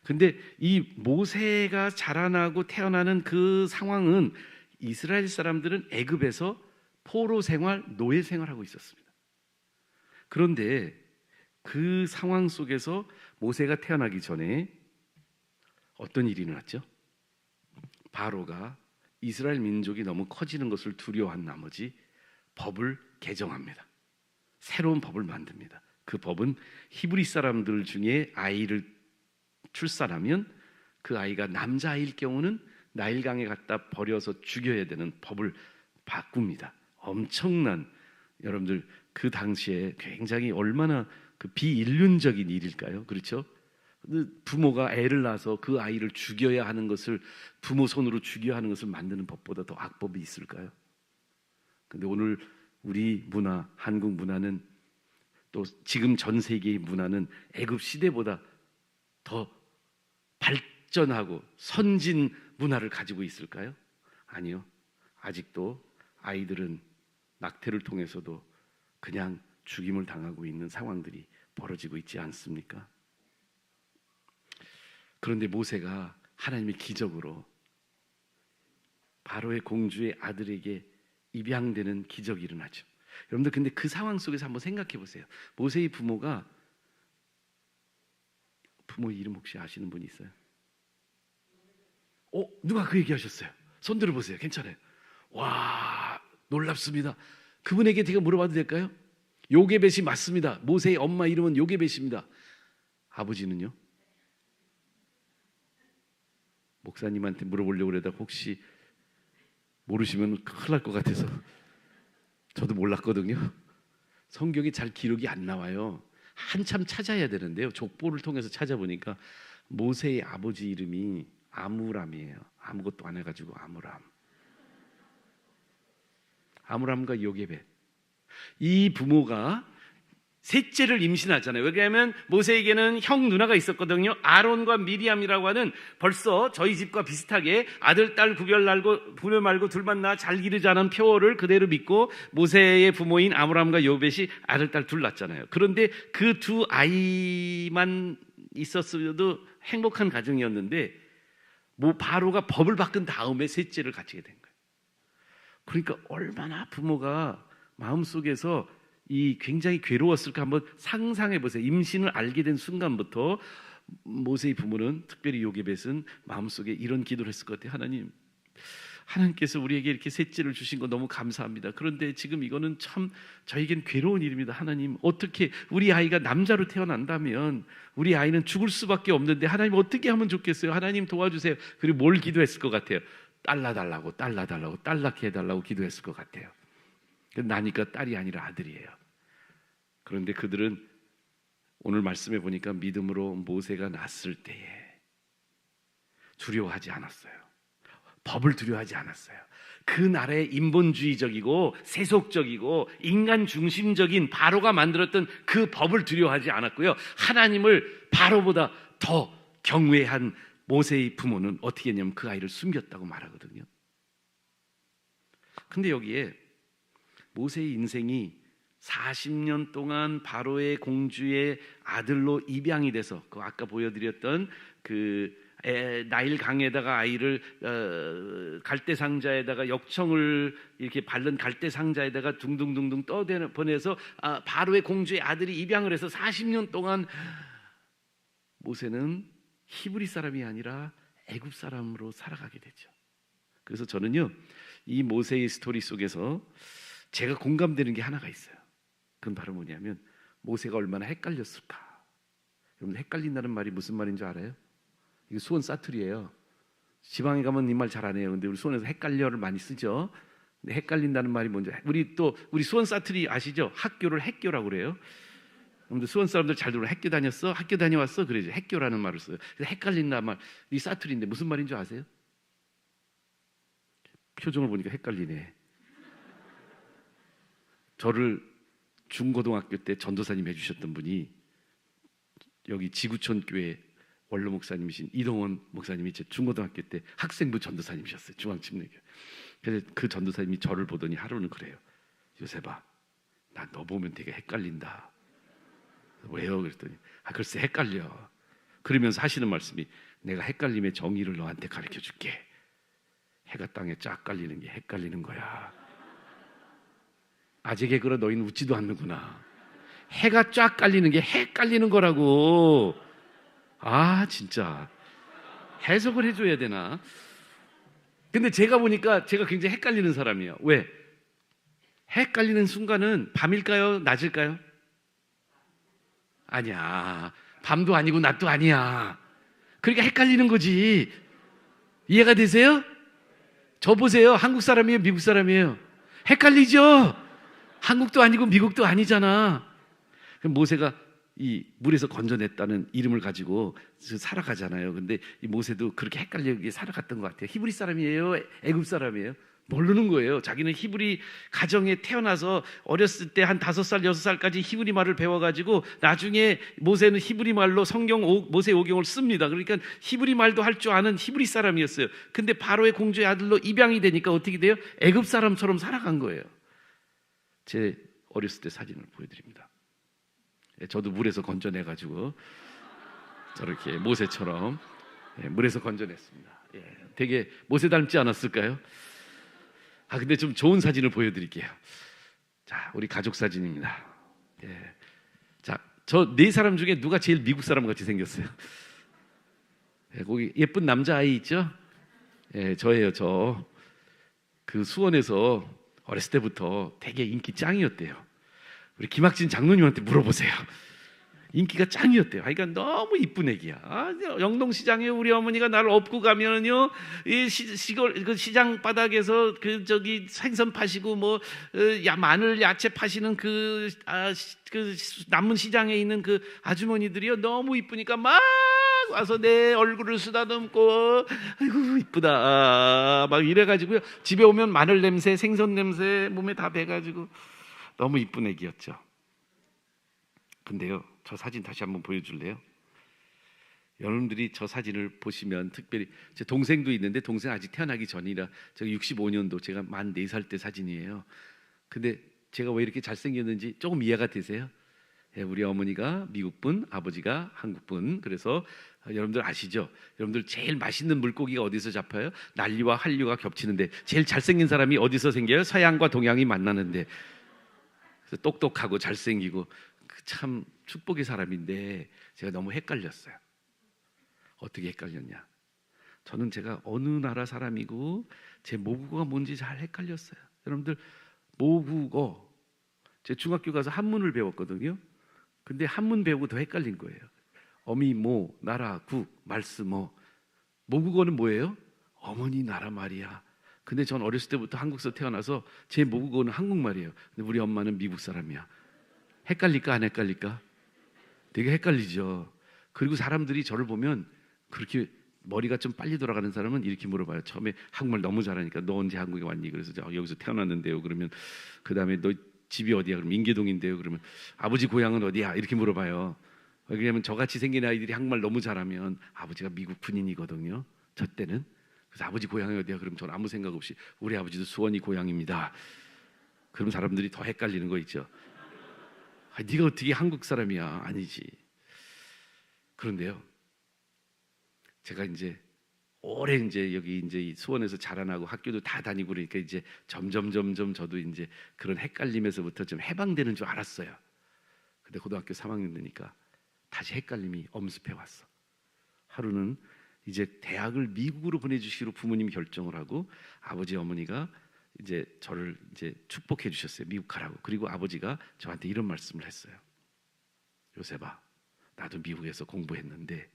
근데 이 모세가 자라나고 태어나는 그 상황은 이스라엘 사람들은 애굽에서 포로 생활, 노예 생활하고 있었습니다. 그런데 그 상황 속에서 모세가 태어나기 전에 어떤 일이 일어났죠? 바로가 이스라엘 민족이 너무 커지는 것을 두려워한 나머지 법을 개정합니다. 새로운 법을 만듭니다. 그 법은 히브리 사람들 중에 아이를 출산하면 그 아이가 남자아이일 경우는 나일강에 갖다 버려서 죽여야 되는 법을 바꿉니다. 엄청난, 여러분들 그 당시에 굉장히 얼마나 그 비인륜적인 일일까요? 그렇죠? 부모가 애를 낳아서 그 아이를 죽여야 하는 것을, 부모 손으로 죽여야 하는 것을 만드는 법보다 더 악법이 있을까요? 근데 오늘 우리 문화, 한국 문화는, 또 지금 전 세계의 문화는 애굽 시대보다 더 발전하고 선진 문화를 가지고 있을까요? 아니요. 아직도 아이들은 낙태를 통해서도 그냥 죽임을 당하고 있는 상황들이 벌어지고 있지 않습니까? 그런데 모세가 하나님의 기적으로 바로의 공주의 아들에게 입양되는 기적이 일어나죠. 여러분들, 근데 그 상황 속에서 한번 생각해 보세요. 모세의 부모가, 부모 이름 혹시 아시는 분이 있어요? 누가 그 얘기 하셨어요? 손 들어보세요. 괜찮아요. 와, 놀랍습니다. 그분에게 제가 물어봐도 될까요? 요게벳이 맞습니다. 모세의 엄마 이름은 요게벳입니다. 아버지는요? 목사님한테 물어보려고 그러다가 혹시 모르시면 큰일 날 것 같아서 저도 몰랐거든요. 성경에 잘 기록이 안 나와요. 한참 찾아야 되는데요. 족보를 통해서 찾아보니까 모세의 아버지 이름이 아므람이에요. 아무것도 안 해가지고 아므람과 요게벳, 이 부모가 셋째를 임신하잖아요. 왜냐하면 모세에게는 형 누나가 있었거든요. 아론과 미리암이라고 하는, 벌써 저희 집과 비슷하게 아들 딸 구별 말고 둘만 낳아 잘 기르자는 표어를 그대로 믿고 모세의 부모인 아므람과 요벳이 아들 딸 둘 낳았잖아요. 그런데 그 두 아이만 있었어도 행복한 가정이었는데 바로가 법을 바꾼 다음에 셋째를 갖추게 된 거예요. 그러니까 얼마나 부모가 마음속에서 이 굉장히 괴로웠을까 한번 상상해 보세요. 임신을 알게 된 순간부터 모세의 부모는, 특별히 요게벳은 마음속에 이런 기도를 했을 것 같아요. 하나님께서 우리에게 이렇게 셋째를 주신 거 너무 감사합니다. 그런데 지금 이거는 참 저에겐 괴로운 일입니다. 하나님, 어떻게, 우리 아이가 남자로 태어난다면 우리 아이는 죽을 수밖에 없는데 하나님 어떻게 하면 좋겠어요? 하나님 도와주세요. 그리고 뭘 기도했을 것 같아요? 딸 낳아달라고, 딸 낳게 해달라고 기도했을 것 같아요. 나니까 딸이 아니라 아들이에요. 그런데 그들은 오늘 말씀해 보니까 믿음으로 모세가 낳았을 때에 두려워하지 않았어요. 법을 두려워하지 않았어요. 그 나라의 인본주의적이고 세속적이고 인간 중심적인 바로가 만들었던 그 법을 두려워하지 않았고요. 하나님을 바로보다 더 경외한 모세의 부모는 어떻게 했냐면 그 아이를 숨겼다고 말하거든요. 근데 여기에 모세의 인생이 40년 동안 바로의 공주의 아들로 입양이 돼서, 그 아까 보여드렸던 그 나일 강에다가 아이를 갈대 상자에다가 역청을 이렇게 바른 갈대 상자에다가 둥둥둥둥 떠보내서 바로의 공주의 아들이 입양을 해서 40년 동안 모세는 히브리 사람이 아니라 애굽 사람으로 살아가게 되죠. 그래서 저는요, 이 모세의 스토리 속에서 제가 공감되는 게 하나가 있어요. 그건 바로 뭐냐면 모세가 얼마나 헷갈렸을까. 여러분, 헷갈린다는 말이 무슨 말인 줄 알아요? 이거 수원 사투리예요. 지방에 가면 이 말 잘 안 해요. 근데 우리 수원에서 헷갈려를 많이 쓰죠. 근데 헷갈린다는 말이 뭔지, 우리 수원 사투리 아시죠? 학교를 핵교라고 그래요. 근데 수원 사람들 잘 들어. 학교 다녔어? 학교 다녀왔어? 그러죠. 핵교라는 말을 써요. 그래서 헷갈린다 말, 이 사투리인데 무슨 말인 줄 아세요? 표정을 보니까 헷갈리네. 저를 중고등학교 때 전도사님 해주셨던 분이 여기 지구촌 교회 원로 목사님이신 이동원 목사님이 제 중고등학교 때 학생부 전도사님이셨어요. 중앙침례교. 그래서 그 전도사님이 저를 보더니 하루는 그래요. 요셉아, 나 너 보면 되게 헷갈린다. 왜요? 그랬더니 글쎄 헷갈려. 그러면서 하시는 말씀이 내가 헷갈림의 정의를 너한테 가르쳐 줄게. 해가 땅에 쫙 깔리는 게 헷갈리는 거야. 아재 개그라 너희는 웃지도 않는구나. 해가 쫙 깔리는 게 헷갈리는 거라고. 아 진짜 해석을 해줘야 되나? 근데 제가 보니까 제가 굉장히 헷갈리는 사람이에요. 왜? 헷갈리는 순간은 밤일까요? 낮일까요? 아니야. 밤도 아니고 낮도 아니야. 그러니까 헷갈리는 거지. 이해가 되세요? 저 보세요. 한국 사람이에요? 미국 사람이에요? 헷갈리죠? 한국도 아니고 미국도 아니잖아. 그럼 모세가 이 물에서 건져냈다는 이름을 가지고 살아가잖아요. 근데 이 모세도 그렇게 헷갈리게 살아갔던 것 같아요. 히브리 사람이에요? 애굽 사람이에요? 모르는 거예요. 자기는 히브리 가정에 태어나서 어렸을 때 한 5살, 6살까지 히브리 말을 배워가지고 나중에 모세는 히브리 말로 모세 오경을 씁니다. 그러니까 히브리 말도 할 줄 아는 히브리 사람이었어요. 근데 바로의 공주의 아들로 입양이 되니까 어떻게 돼요? 애굽 사람처럼 살아간 거예요. 제 어렸을 때 사진을 보여드립니다. 저도 물에서 건져내가지고 저렇게 모세처럼 물에서 건져냈습니다. 되게 모세 닮지 않았을까요? 근데 좀 좋은 사진을 보여드릴게요. 자, 우리 가족 사진입니다. 자, 저 4사람 중에 누가 제일 미국 사람 같이 생겼어요? 거기 예쁜 남자 아이 있죠? 저예요, 저. 그 수원에서 어렸을 때부터 되게 인기 짱이었대요. 우리 김학진 장로님한테 물어보세요. 인기가 짱이었대요. 그러니까 너무 이쁜 애기야. 영동시장에 우리 어머니가 나를 업고 가면은요, 이 시골 그 시장 바닥에서 그 저기 생선 파시고 뭐 마늘 야채 파시는 그 남문 시장에 있는 그 아주머니들이요 너무 이쁘니까 막 와서 내 얼굴을 쓰다듬고 아이고 이쁘다 막 이래가지고요 집에 오면 마늘 냄새, 생선 냄새 몸에 다 배가지고 너무 이쁜 애기였죠. 근데요, 저 사진 다시 한번 보여줄래요? 여러분들이 저 사진을 보시면 특별히 제 동생도 있는데 동생 아직 태어나기 전이라 제가 65년도 제가 만 4살 때 사진이에요. 근데 제가 왜 이렇게 잘생겼는지 조금 이해가 되세요? 우리 어머니가 미국분, 아버지가 한국분. 그래서 여러분들 아시죠? 여러분들 제일 맛있는 물고기가 어디서 잡혀요? 난리와 한류가 겹치는데 제일 잘생긴 사람이 어디서 생겨요? 서양과 동양이 만나는데. 그래서 똑똑하고 잘생기고 참 축복의 사람인데 제가 너무 헷갈렸어요. 어떻게 헷갈렸냐? 저는 제가 어느 나라 사람이고 제 모국어가 뭔지 잘 헷갈렸어요. 여러분들 모국어, 제 중학교 가서 한문을 배웠거든요. 근데 한문 배우고 더 헷갈린 거예요. 어미 모, 나라, 국, 말스 뭐. 모국어는 뭐예요? 어머니 나라 말이야. 근데 전 어렸을 때부터 한국에서 태어나서 제 모국어는 한국말이에요. 근데 우리 엄마는 미국 사람이야. 헷갈릴까 안 헷갈릴까? 되게 헷갈리죠. 그리고 사람들이 저를 보면 그렇게 머리가 좀 빨리 돌아가는 사람은 이렇게 물어봐요. 처음에 한국말 너무 잘하니까 너 언제 한국에 왔니? 그래서 여기서 태어났는데요. 그러면 그 다음에 너 집이 어디야? 그러면 인계동인데요. 그러면 아버지 고향은 어디야? 이렇게 물어봐요. 왜냐하면 저같이 생긴 아이들이 한국말 너무 잘하면 아버지가 미국 군인이거든요. 저 때는. 그래서 아버지 고향이 어디야? 그러면 저는 아무 생각 없이 우리 아버지도 수원이 고향입니다. 그럼 사람들이 더 헷갈리는 거 있죠. 네가 어떻게 한국 사람이야? 아니지. 그런데요, 제가 이제 오래 이제 여기 이제 수원에서 자라나고 학교도 다 다니고 그러니까 이제 점점 저도 이제 그런 헷갈림에서부터 좀 해방되는 줄 알았어요. 근데 고등학교 3학년 되니까 다시 헷갈림이 엄습해 왔어. 하루는 이제 대학을 미국으로 보내주시기로 부모님이 결정을 하고 아버지 어머니가 이제 저를 이제 축복해 주셨어요. 미국 가라고. 그리고 아버지가 저한테 이런 말씀을 했어요. 요셉아, 나도 미국에서 공부했는데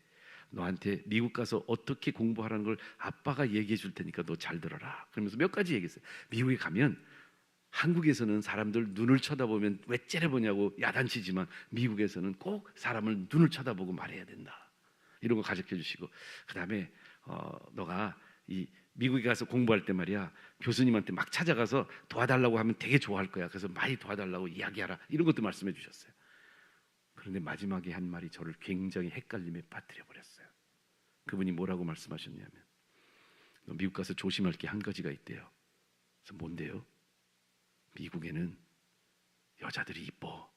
너한테 미국 가서 어떻게 공부하라는 걸 아빠가 얘기해 줄 테니까 너 잘 들어라. 그러면서 몇 가지 얘기했어요. 미국에 가면 한국에서는 사람들 눈을 쳐다보면 왜 째려보냐고 야단치지만 미국에서는 꼭 사람을 눈을 쳐다보고 말해야 된다. 이런 거 가르쳐 주시고 그다음에 너가 이 미국에 가서 공부할 때 말이야 교수님한테 막 찾아가서 도와달라고 하면 되게 좋아할 거야. 그래서 많이 도와달라고 이야기하라. 이런 것도 말씀해 주셨어요. 그런데 마지막에 한 말이 저를 굉장히 헷갈림에 빠뜨려 버렸어요. 그분이 뭐라고 말씀하셨냐면 너 미국 가서 조심할 게 한 가지가 있대요. 그래서 뭔데요? 미국에는 여자들이 이뻐.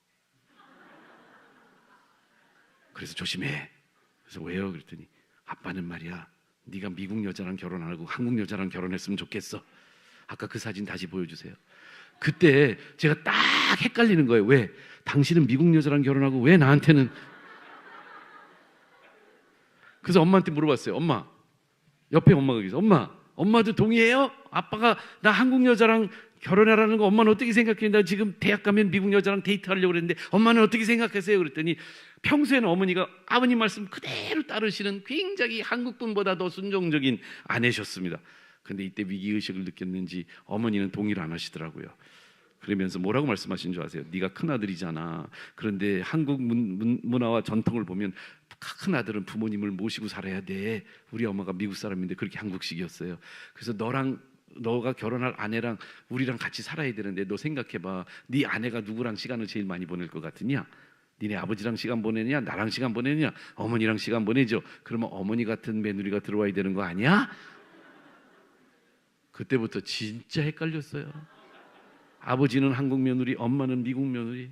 그래서 조심해. 그래서 왜요? 그랬더니 아빠는 말이야, 네가 미국 여자랑 결혼 안 하고 한국 여자랑 결혼했으면 좋겠어. 아까 그 사진 다시 보여주세요. 그때 제가 딱 헷갈리는 거예요. 왜? 당신은 미국 여자랑 결혼하고 왜 나한테는? 그래서 엄마한테 물어봤어요. 엄마, 옆에 엄마가 계세요. 엄마도 동의해요? 아빠가 나 한국 여자랑 결혼하라는 거 엄마는 어떻게 생각해요? 나 지금 대학 가면 미국 여자랑 데이트하려고 그랬는데 엄마는 어떻게 생각하세요? 그랬더니 평소에는 어머니가 아버님 말씀 그대로 따르시는 굉장히 한국분보다 더 순종적인 아내셨습니다. 근데 이때 위기의식을 느꼈는지 어머니는 동의를 안 하시더라고요. 그러면서 뭐라고 말씀하신 줄 아세요? 네가 큰아들이잖아. 그런데 한국 문화와 전통을 보면 큰아들은 부모님을 모시고 살아야 돼. 우리 엄마가 미국 사람인데 그렇게 한국식이었어요. 그래서 너가 결혼할 아내랑 우리랑 같이 살아야 되는데 너 생각해봐. 네 아내가 누구랑 시간을 제일 많이 보낼 것 같으냐? 니네 아버지랑 시간 보내냐? 나랑 시간 보내냐? 어머니랑 시간 보내죠. 그러면 어머니 같은 며느리가 들어와야 되는 거 아니야? 그때부터 진짜 헷갈렸어요. 아버지는 한국 며느리, 엄마는 미국 며느리.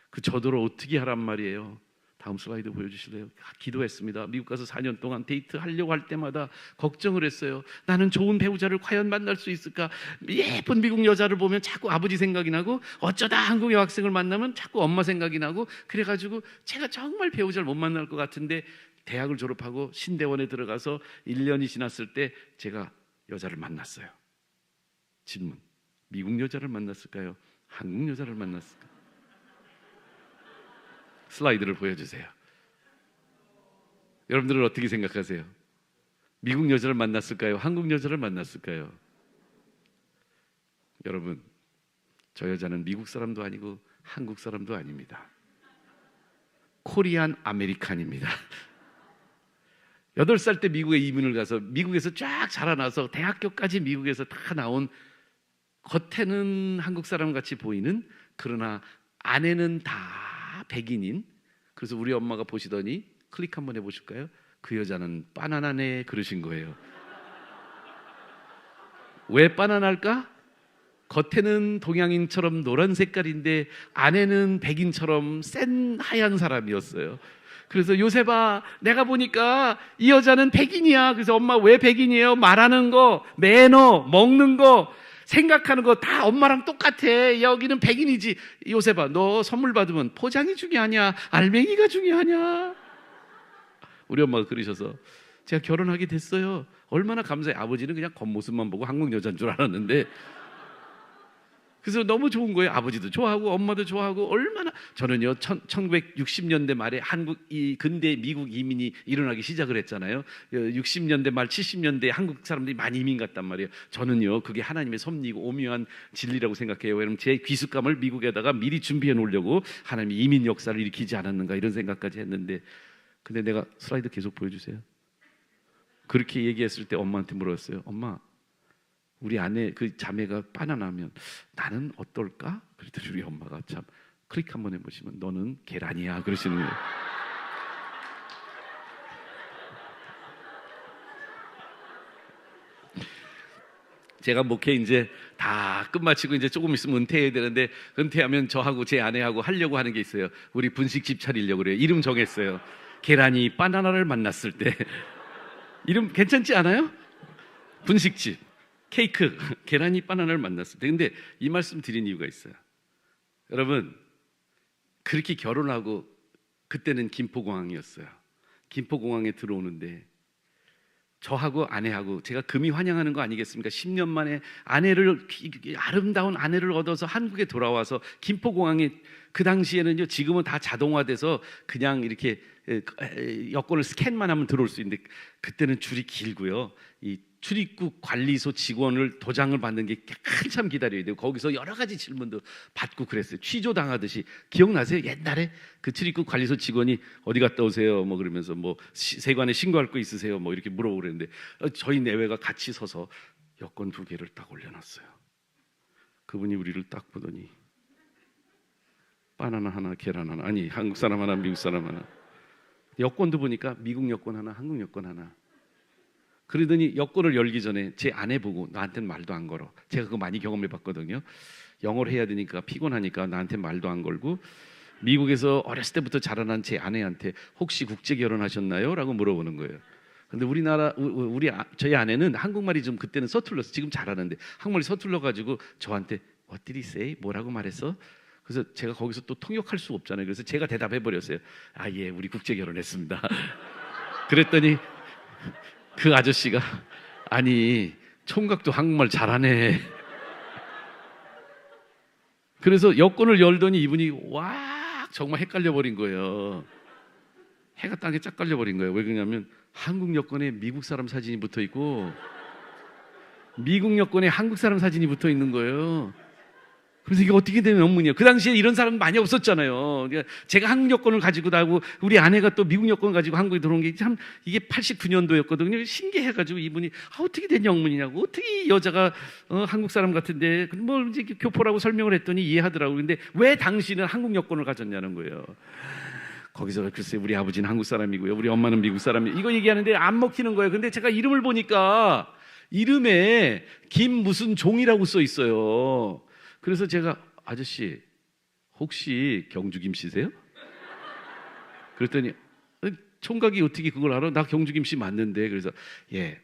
그 저더러 어떻게 하란 말이에요. 다음 슬라이드 보여주실래요? 기도했습니다. 미국 가서 4년 동안 데이트 하려고 할 때마다 걱정을 했어요. 나는 좋은 배우자를 과연 만날 수 있을까? 예쁜 미국 여자를 보면 자꾸 아버지 생각이 나고 어쩌다 한국 여학생을 만나면 자꾸 엄마 생각이 나고 그래가지고 제가 정말 배우자를 못 만날 것 같은데 대학을 졸업하고 신대원에 들어가서 1년이 지났을 때 제가 여자를 만났어요. 질문. 미국 여자를 만났을까요? 한국 여자를 만났을까요? 슬라이드를 보여주세요. 여러분들은 어떻게 생각하세요? 미국 여자를 만났을까요? 한국 여자를 만났을까요? 여러분, 저 여자는 미국 사람도 아니고 한국 사람도 아닙니다. 코리안 아메리칸입니다. 8살 때 미국에 이민을 가서 미국에서 쫙 자라나서 대학교까지 미국에서 다 나온 겉에는 한국 사람 같이 보이는 그러나 안에는 다 백인인. 그래서 우리 엄마가 보시더니 클릭 한번 해보실까요? 그 여자는 바나나네 그러신 거예요. 왜 바나나일까? 겉에는 동양인처럼 노란 색깔인데 안에는 백인처럼 센 하얀 사람이었어요. 그래서 요셉아, 내가 보니까 이 여자는 백인이야. 그래서 엄마 왜 백인이에요? 말하는 거, 매너, 먹는 거, 생각하는 거 다 엄마랑 똑같아. 여기는 백인이지. 요셉아, 너 선물 받으면 포장이 중요하냐? 알맹이가 중요하냐? 우리 엄마가 그러셔서 제가 결혼하게 됐어요. 얼마나 감사해. 아버지는 그냥 겉모습만 보고 한국 여자인 줄 알았는데 그래서 너무 좋은 거예요. 아버지도 좋아하고 엄마도 좋아하고 얼마나. 저는요 1960년대 말에 한국 이 근대 미국 이민이 일어나기 시작을 했잖아요. 60년대 말 70년대에 한국 사람들이 많이 이민 갔단 말이에요. 저는요 그게 하나님의 섭리고 오묘한 진리라고 생각해요. 왜냐면 제 귀숙감을 미국에다가 미리 준비해 놓으려고 하나님이 이민 역사를 일으키지 않았는가 이런 생각까지 했는데, 근데 내가 슬라이드 계속 보여주세요. 그렇게 얘기했을 때 엄마한테 물었어요. 엄마, 우리 아내 그 자매가 바나나면 나는 어떨까? 그랬더니 우리 엄마가 참 클릭 한번 해보시면 너는 계란이야 그러시는 거예요. 제가 목회 이제 다 끝마치고 이제 조금 있으면 은퇴해야 되는데 은퇴하면 저하고 제 아내하고 하려고 하는 게 있어요. 우리 분식집 차리려고 그래요. 이름 정했어요. 계란이 바나나를 만났을 때. 이름 괜찮지 않아요? 분식집 케이크, 계란이 바나나를 만났을 때. 근데 이 말씀 드린 이유가 있어요. 여러분, 그렇게 결혼하고 그때는 김포공항이었어요. 김포공항에 들어오는데 저하고 아내하고 제가 금이 환영하는 거 아니겠습니까? 10년 만에 아름다운 아내를 얻어서 한국에 돌아와서 김포공항에, 그 당시에는요, 지금은 다 자동화돼서 그냥 이렇게 여권을 스캔만 하면 들어올 수 있는데 그때는 줄이 길고요. 이 출입국 관리소 직원을 도장을 받는 게 한참 기다려야 돼요. 거기서 여러 가지 질문도 받고 그랬어요. 취조 당하듯이. 기억나세요? 옛날에 그 출입국 관리소 직원이 어디 갔다 오세요? 뭐 그러면서 뭐 세관에 신고할 거 있으세요? 뭐 이렇게 물어보고 그랬는데 저희 내외가 같이 서서 여권 2개를 딱 올려놨어요. 그분이 우리를 딱 보더니 바나나 하나, 계란 하나, 아니 한국 사람 하나, 미국 사람 하나. 여권도 보니까 미국 여권 하나, 한국 여권 하나. 그러더니 여권을 열기 전에 제 아내 보고 나한테는 말도 안 걸어. 제가 그거 많이 경험해 봤거든요. 영어를 해야 되니까 피곤하니까 나한테 말도 안 걸고 미국에서 어렸을 때부터 자라난 제 아내한테 혹시 국제 결혼하셨나요? 라고 물어보는 거예요. 근데 저희 아내는 한국말이 좀 그때는 서툴러서 지금 잘하는데 한국말이 서툴러 가지고 저한테 What did he say? 뭐라고 말했어? 그래서 제가 거기서 또 통역할 수 없잖아요. 그래서 제가 대답해 버렸어요. 아, 예, 우리 국제 결혼했습니다. 그랬더니 그 아저씨가 아니 총각도 한국말 잘하네. 그래서 여권을 열더니 이분이 와 정말 헷갈려 버린 거예요. 해가 땅에 쫙 깔려 버린 거예요. 왜 그러냐면 한국 여권에 미국 사람 사진이 붙어 있고 미국 여권에 한국 사람 사진이 붙어 있는 거예요. 그래서 이게 어떻게 되는 업무냐. 그 당시에 이런 사람 많이 없었잖아요. 그러니까 제가 한국 여권을 가지고 나고 우리 아내가 또 미국 여권을 가지고 한국에 들어온 게 참 이게 89년도였거든요. 신기해가지고 이분이 어떻게 된 영문이냐고 어떻게 이 여자가 한국 사람 같은데 뭐 이제 교포라고 설명을 했더니 이해하더라고요. 근데 왜 당신은 한국 여권을 가졌냐는 거예요. 거기서 글쎄 우리 아버지는 한국 사람이고요. 우리 엄마는 미국 사람이에요. 이거 얘기하는데 안 먹히는 거예요. 근데 제가 이름을 보니까 이름에 김 무슨 종이라고 써 있어요. 그래서 제가 아저씨 혹시 경주 김 씨세요? 그랬더니 총각이 어떻게 그걸 알아? 나 경주 김 씨 맞는데. 그래서 예,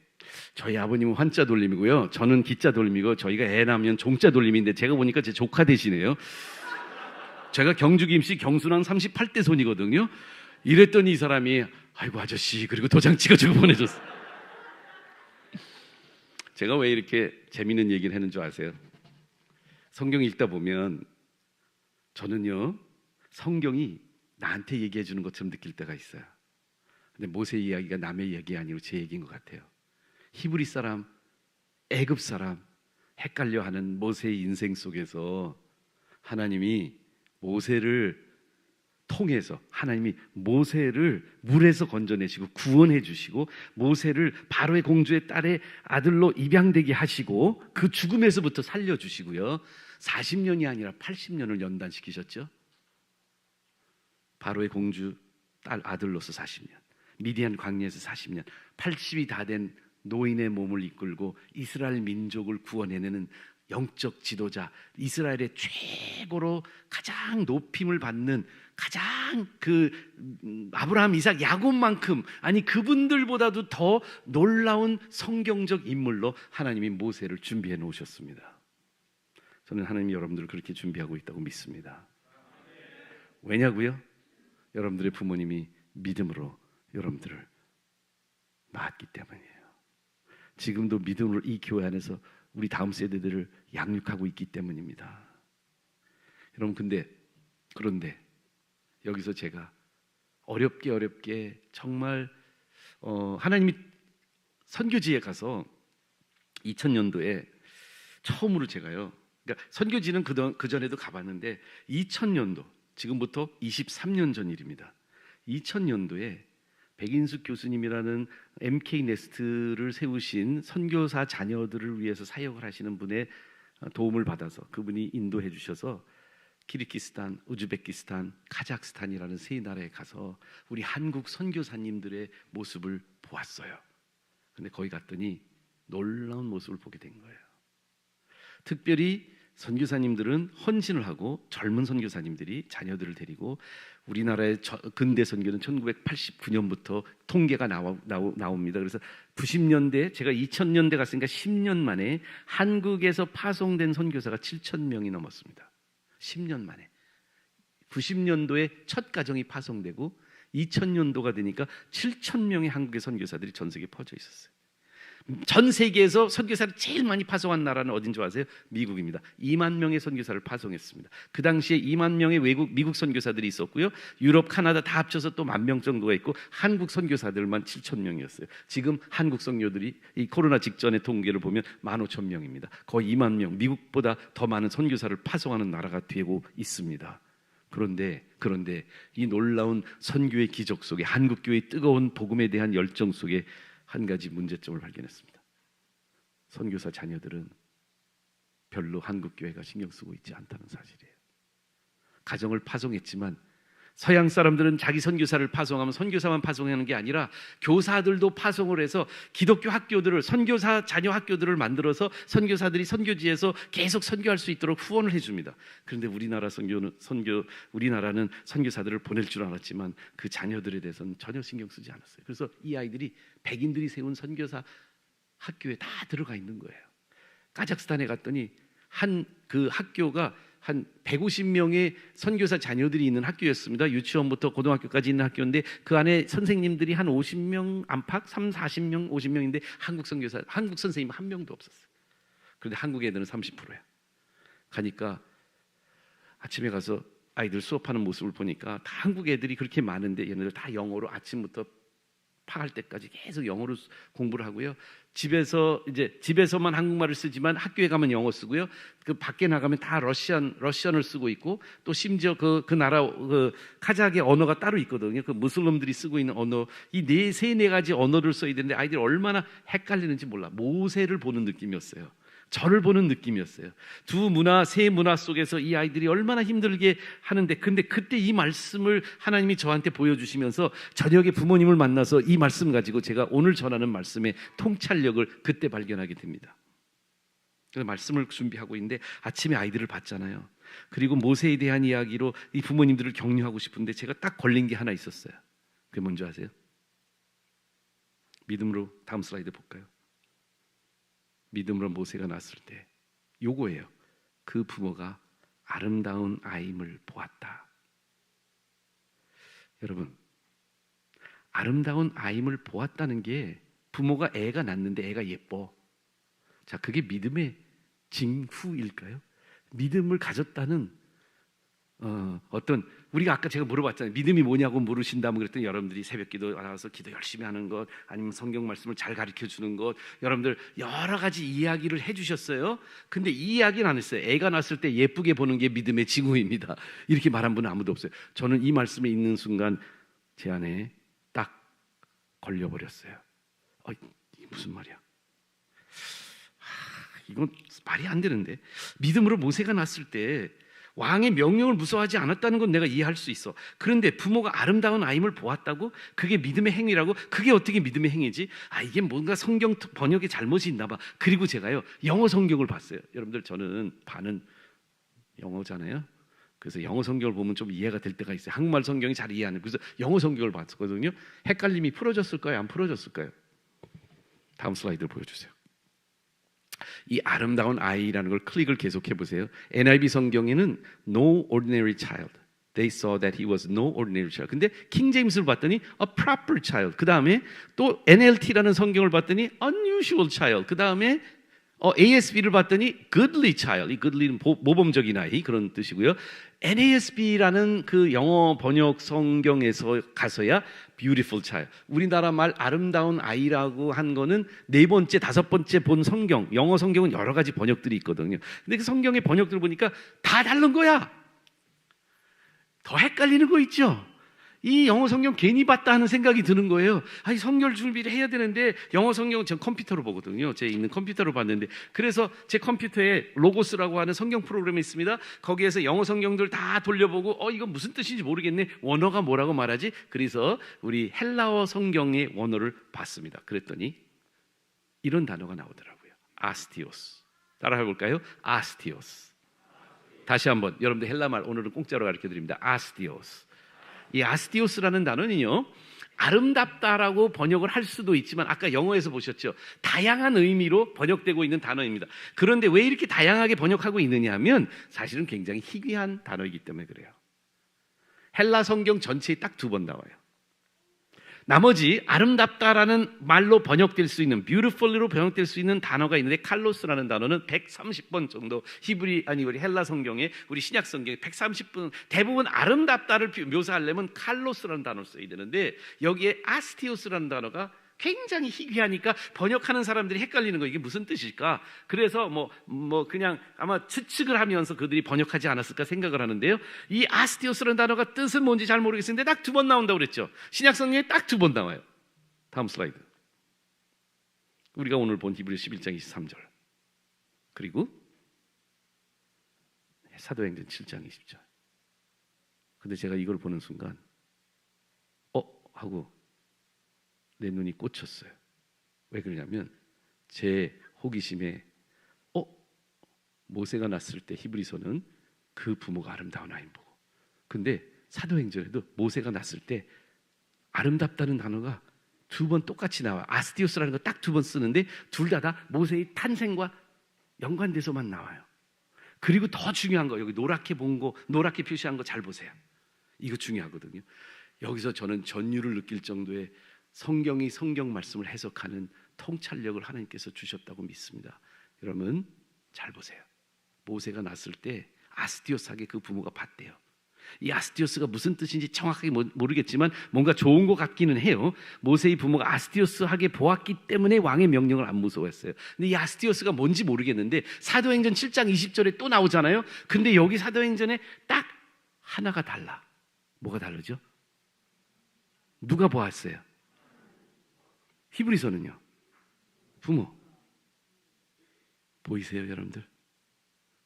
저희 아버님은 환자 돌림이고요. 저는 기자 돌림이고 저희가 애 낳으면 종자 돌림인데 제가 보니까 제 조카 되시네요. 제가 경주 김 씨 경순왕 38대 손이거든요. 이랬더니 이 사람이 아이고 아저씨 그리고 도장 찍어주고 보내줬어. 제가 왜 이렇게 재밌는 얘기를 하는 줄 아세요? 성경 읽다 보면 저는요 성경이 나한테 얘기해 주는 것처럼 느낄 때가 있어요. 근데 모세 이야기가 남의 이야기 아니고 제 얘기인 것 같아요. 히브리 사람, 애굽 사람 헷갈려하는 모세의 인생 속에서 하나님이 모세를 통해서 하나님이 모세를 물에서 건져내시고 구원해 주시고 모세를 바로의 공주의 딸의 아들로 입양되게 하시고 그 죽음에서부터 살려주시고요 40년이 아니라 80년을 연단시키셨죠. 바로의 공주 딸 아들로서 40년, 미디안 광야에서 40년, 80이 다 된 노인의 몸을 이끌고 이스라엘 민족을 구원해내는 영적 지도자, 이스라엘의 최고로 가장 높임을 받는 가장 아브라함, 이삭, 야곱만큼 아니 그분들보다도 더 놀라운 성경적 인물로 하나님이 모세를 준비해 놓으셨습니다. 저는 하나님이 여러분들을 그렇게 준비하고 있다고 믿습니다. 왜냐고요? 여러분들의 부모님이 믿음으로 여러분들을 낳았기 때문이에요. 지금도 믿음으로 이 교회 안에서 우리 다음 세대들을 양육하고 있기 때문입니다. 여러분 그런데 여기서 제가 어렵게 정말 하나님이 선교지에 가서 2000년도에 처음으로 제가요. 그러니까 선교지는 그 전에도 가봤는데 2000년도 지금부터 23년 전 일입니다. 2000년도에 백인숙 교수님이라는 MK 네스트를 세우신 선교사 자녀들을 위해서 사역을 하시는 분의 도움을 받아서 그분이 인도해 주셔서 키르기스탄, 우즈베키스탄, 카자흐스탄이라는 세 나라에 가서 우리 한국 선교사님들의 모습을 보았어요. 근데 거기 갔더니 놀라운 모습을 보게 된 거예요. 특별히 선교사님들은 헌신을 하고 젊은 선교사님들이 자녀들을 데리고 우리나라의 근대 선교는 1989년부터 통계가 나옵니다. 그래서 90년대 제가 2000년대 갔으니까 10년 만에 한국에서 파송된 선교사가 7,000명이 넘었습니다. 10년 만에 90년도에 첫 가정이 파송되고 2000년도가 되니까 7,000명의 한국의 선교사들이 전 세계에 퍼져 있었어요. 전 세계에서 선교사를 제일 많이 파송한 나라는 어딘 줄 아세요? 미국입니다. 2만 명의 선교사를 파송했습니다. 그 당시에 2만 명의 미국 선교사들이 있었고요. 유럽, 카나다 다 합쳐서 또 10,000명 정도가 있고 한국 선교사들만 7,000명이었어요. 지금 한국 선교들이 이 코로나 직전의 통계를 보면 15,000명입니다. 거의 2만 명, 미국보다 더 많은 선교사를 파송하는 나라가 되고 있습니다. 그런데 이 놀라운 선교의 기적 속에 한국 교회의 뜨거운 복음에 대한 열정 속에 한 가지 문제점을 발견했습니다. 선교사 자녀들은 별로 한국 교회가 신경 쓰고 있지 않다는 사실이에요. 가정을 파송했지만 서양 사람들은 자기 선교사를 파송하면 선교사만 파송하는 게 아니라 교사들도 파송을 해서 기독교 학교들을, 선교사 자녀 학교들을 만들어서 선교사들이 선교지에서 계속 선교할 수 있도록 후원을 해줍니다. 그런데 우리나라는 선교사들을 보낼 줄 알았지만 그 자녀들에 대해서는 전혀 신경 쓰지 않았어요. 그래서 이 아이들이 백인들이 세운 선교사 학교에 다 들어가 있는 거예요. 카자흐스탄에 갔더니 그 학교가 한 150명의 선교사 자녀들이 있는 학교였습니다. 유치원부터 고등학교까지 있는 학교인데 그 안에 선생님들이 한 50명 안팎, 40명, 50명인데 한국 선생님 한 명도 없었어요. 그런데 한국 애들은 30%야. 가니까 아침에 가서 아이들 수업하는 모습을 보니까 다 한국 애들이 그렇게 많은데 얘네들 다 영어로 아침부터 파할 때까지 계속 영어로 공부를 하고요. 집에서만 한국말을 쓰지만 학교에 가면 영어 쓰고요. 그 밖에 나가면 다 러시안을 쓰고 있고 또 심지어 그 나라 카자흐의 언어가 따로 있거든요. 그 무슬림들이 쓰고 있는 언어, 이 네 가지 언어를 써야 되는데 아이들이 얼마나 헷갈리는지 몰라. 모세를 보는 느낌이었어요. 저를 보는 느낌이었어요. 두 문화, 세 문화 속에서 이 아이들이 얼마나 힘들게 하는데, 근데 그때 이 말씀을 하나님이 저한테 보여주시면서 저녁에 부모님을 만나서 이 말씀 가지고 제가 오늘 전하는 말씀의 통찰력을 그때 발견하게 됩니다. 그래서 말씀을 준비하고 있는데 아침에 아이들을 봤잖아요. 그리고 모세에 대한 이야기로 이 부모님들을 격려하고 싶은데 제가 딱 걸린 게 하나 있었어요. 그게 뭔지 아세요? 믿음으로 다음 슬라이드 볼까요? 믿음으로 모세가 낳았을 때 요거예요. 그 부모가 아름다운 아임을 보았다. 여러분, 아름다운 아임을 보았다는 게 부모가 애가 낳는데 애가 예뻐. 자, 그게 믿음의 징후일까요? 믿음을 가졌다는 어떤, 우리가 아까 제가 물어봤잖아요. 믿음이 뭐냐고 물으신다면 그랬더니 여러분들이 새벽기도 나와서 기도 열심히 하는 것, 아니면 성경 말씀을 잘 가르쳐 주는 것, 여러분들 여러 가지 이야기를 해주셨어요. 근데 이 이야기는 안 했어요. 애가 낳았을 때 예쁘게 보는 게 믿음의 징후입니다. 이렇게 말한 분은 아무도 없어요. 저는 이 말씀에 있는 순간 제 안에 딱 걸려버렸어요. 이게 무슨 말이야? 이건 말이 안 되는데. 믿음으로 모세가 낳았을 때 왕의 명령을 무서워하지 않았다는 건 내가 이해할 수 있어. 그런데 부모가 아름다운 아임을 보았다고? 그게 믿음의 행위라고? 그게 어떻게 믿음의 행위지? 이게 뭔가 성경 번역에 잘못이 있나 봐. 그리고 제가요, 영어 성경을 봤어요. 여러분들, 저는 반은 영어잖아요. 그래서 영어 성경을 보면 좀 이해가 될 때가 있어요. 한국말 성경이 잘 이해 안 해요. 그래서 영어 성경을 봤거든요. 헷갈림이 풀어졌을까요? 안 풀어졌을까요? 다음 슬라이드를 보여주세요. 이 아름다운 아이라는 걸 클릭을 계속해 보세요. NIV 성경에는 no ordinary child. They saw that he was no ordinary child. 근데 킹 제임스를 봤더니 a proper child. 그 다음에 또 NLT라는 성경을 봤더니 unusual child. 그 다음에 ASB를 봤더니 goodly child. 이 goodly는 모범적인 아이, 그런 뜻이고요. NASB라는 그 영어 번역 성경에서 가서야 beautiful child. 우리나라 말 아름다운 아이라고 한 거는 네 번째, 다섯 번째 본 성경, 영어 성경은 여러 가지 번역들이 있거든요. 근데 그 성경의 번역들을 보니까 다 다른 거야. 더 헷갈리는 거 있죠? 이 영어 성경 괜히 봤다 하는 생각이 드는 거예요. 성경 준비를 해야 되는데 영어 성경은 전 컴퓨터로 보거든요. 제 있는 컴퓨터로 봤는데, 그래서 제 컴퓨터에 로고스라고 하는 성경 프로그램이 있습니다. 거기에서 영어 성경들 다 돌려보고 이건 무슨 뜻인지 모르겠네. 원어가 뭐라고 말하지? 그래서 우리 헬라어 성경의 원어를 봤습니다. 그랬더니 이런 단어가 나오더라고요. 아스티오스. 따라 해볼까요? 아스티오스. 다시 한번, 여러분들 헬라말 오늘은 공짜로 가르쳐드립니다. 아스티오스. 이 아스티오스라는 단어는요, 아름답다라고 번역을 할 수도 있지만 아까 영어에서 보셨죠? 다양한 의미로 번역되고 있는 단어입니다. 그런데 왜 이렇게 다양하게 번역하고 있느냐 하면 사실은 굉장히 희귀한 단어이기 때문에 그래요. 헬라 성경 전체에 딱 2번 나와요. 나머지 아름답다라는 말로 번역될 수 있는, beautiful로 번역될 수 있는 단어가 있는데 칼로스라는 단어는 130번 정도 우리 헬라 성경에, 우리 신약 성경에 130번, 대부분 아름답다를 묘사하려면 칼로스라는 단어를 써야 되는데 여기에 아스티오스라는 단어가 굉장히 희귀하니까 번역하는 사람들이 헷갈리는 거, 이게 무슨 뜻일까? 그래서 그냥 아마 추측을 하면서 그들이 번역하지 않았을까 생각을 하는데요. 이 아스티오스라는 단어가 뜻은 뭔지 잘 모르겠는데 딱 2번 나온다고 그랬죠. 신약 성경에 딱 2번 나와요. 다음 슬라이드. 우리가 오늘 본 히브리서 11장 23절. 그리고 사도행전 7장 20절. 근데 제가 이걸 보는 순간 하고 내 눈이 꽂혔어요. 왜 그러냐면 제 호기심에 모세가 낳았을 때 히브리서는 그 부모가 아름다운 아이 보고, 근데 사도행전에도 모세가 낳았을 때 아름답다는 단어가 2번 똑같이 나와. 아스티오스라는 거 딱 2번 쓰는데 둘 다 모세의 탄생과 연관돼서만 나와요. 그리고 더 중요한 거, 여기 노랗게 본 거, 노랗게 표시한 거 잘 보세요. 이거 중요하거든요. 여기서 저는 전율을 느낄 정도의 성경이 성경 말씀을 해석하는 통찰력을 하나님께서 주셨다고 믿습니다. 여러분 잘 보세요. 모세가 낳았을 때 아스티오스에게 그 부모가 봤대요. 이 아스티오스가 무슨 뜻인지 정확하게 모르겠지만 뭔가 좋은 것 같기는 해요. 모세의 부모가 아스티오스에게 보았기 때문에 왕의 명령을 안 무서워했어요. 근데 이 아스티오스가 뭔지 모르겠는데 사도행전 7장 20절에 또 나오잖아요. 근데 여기 사도행전에 딱 하나가 달라. 뭐가 다르죠? 누가 보았어요? 히브리서는요? 부모. 보이세요, 여러분들?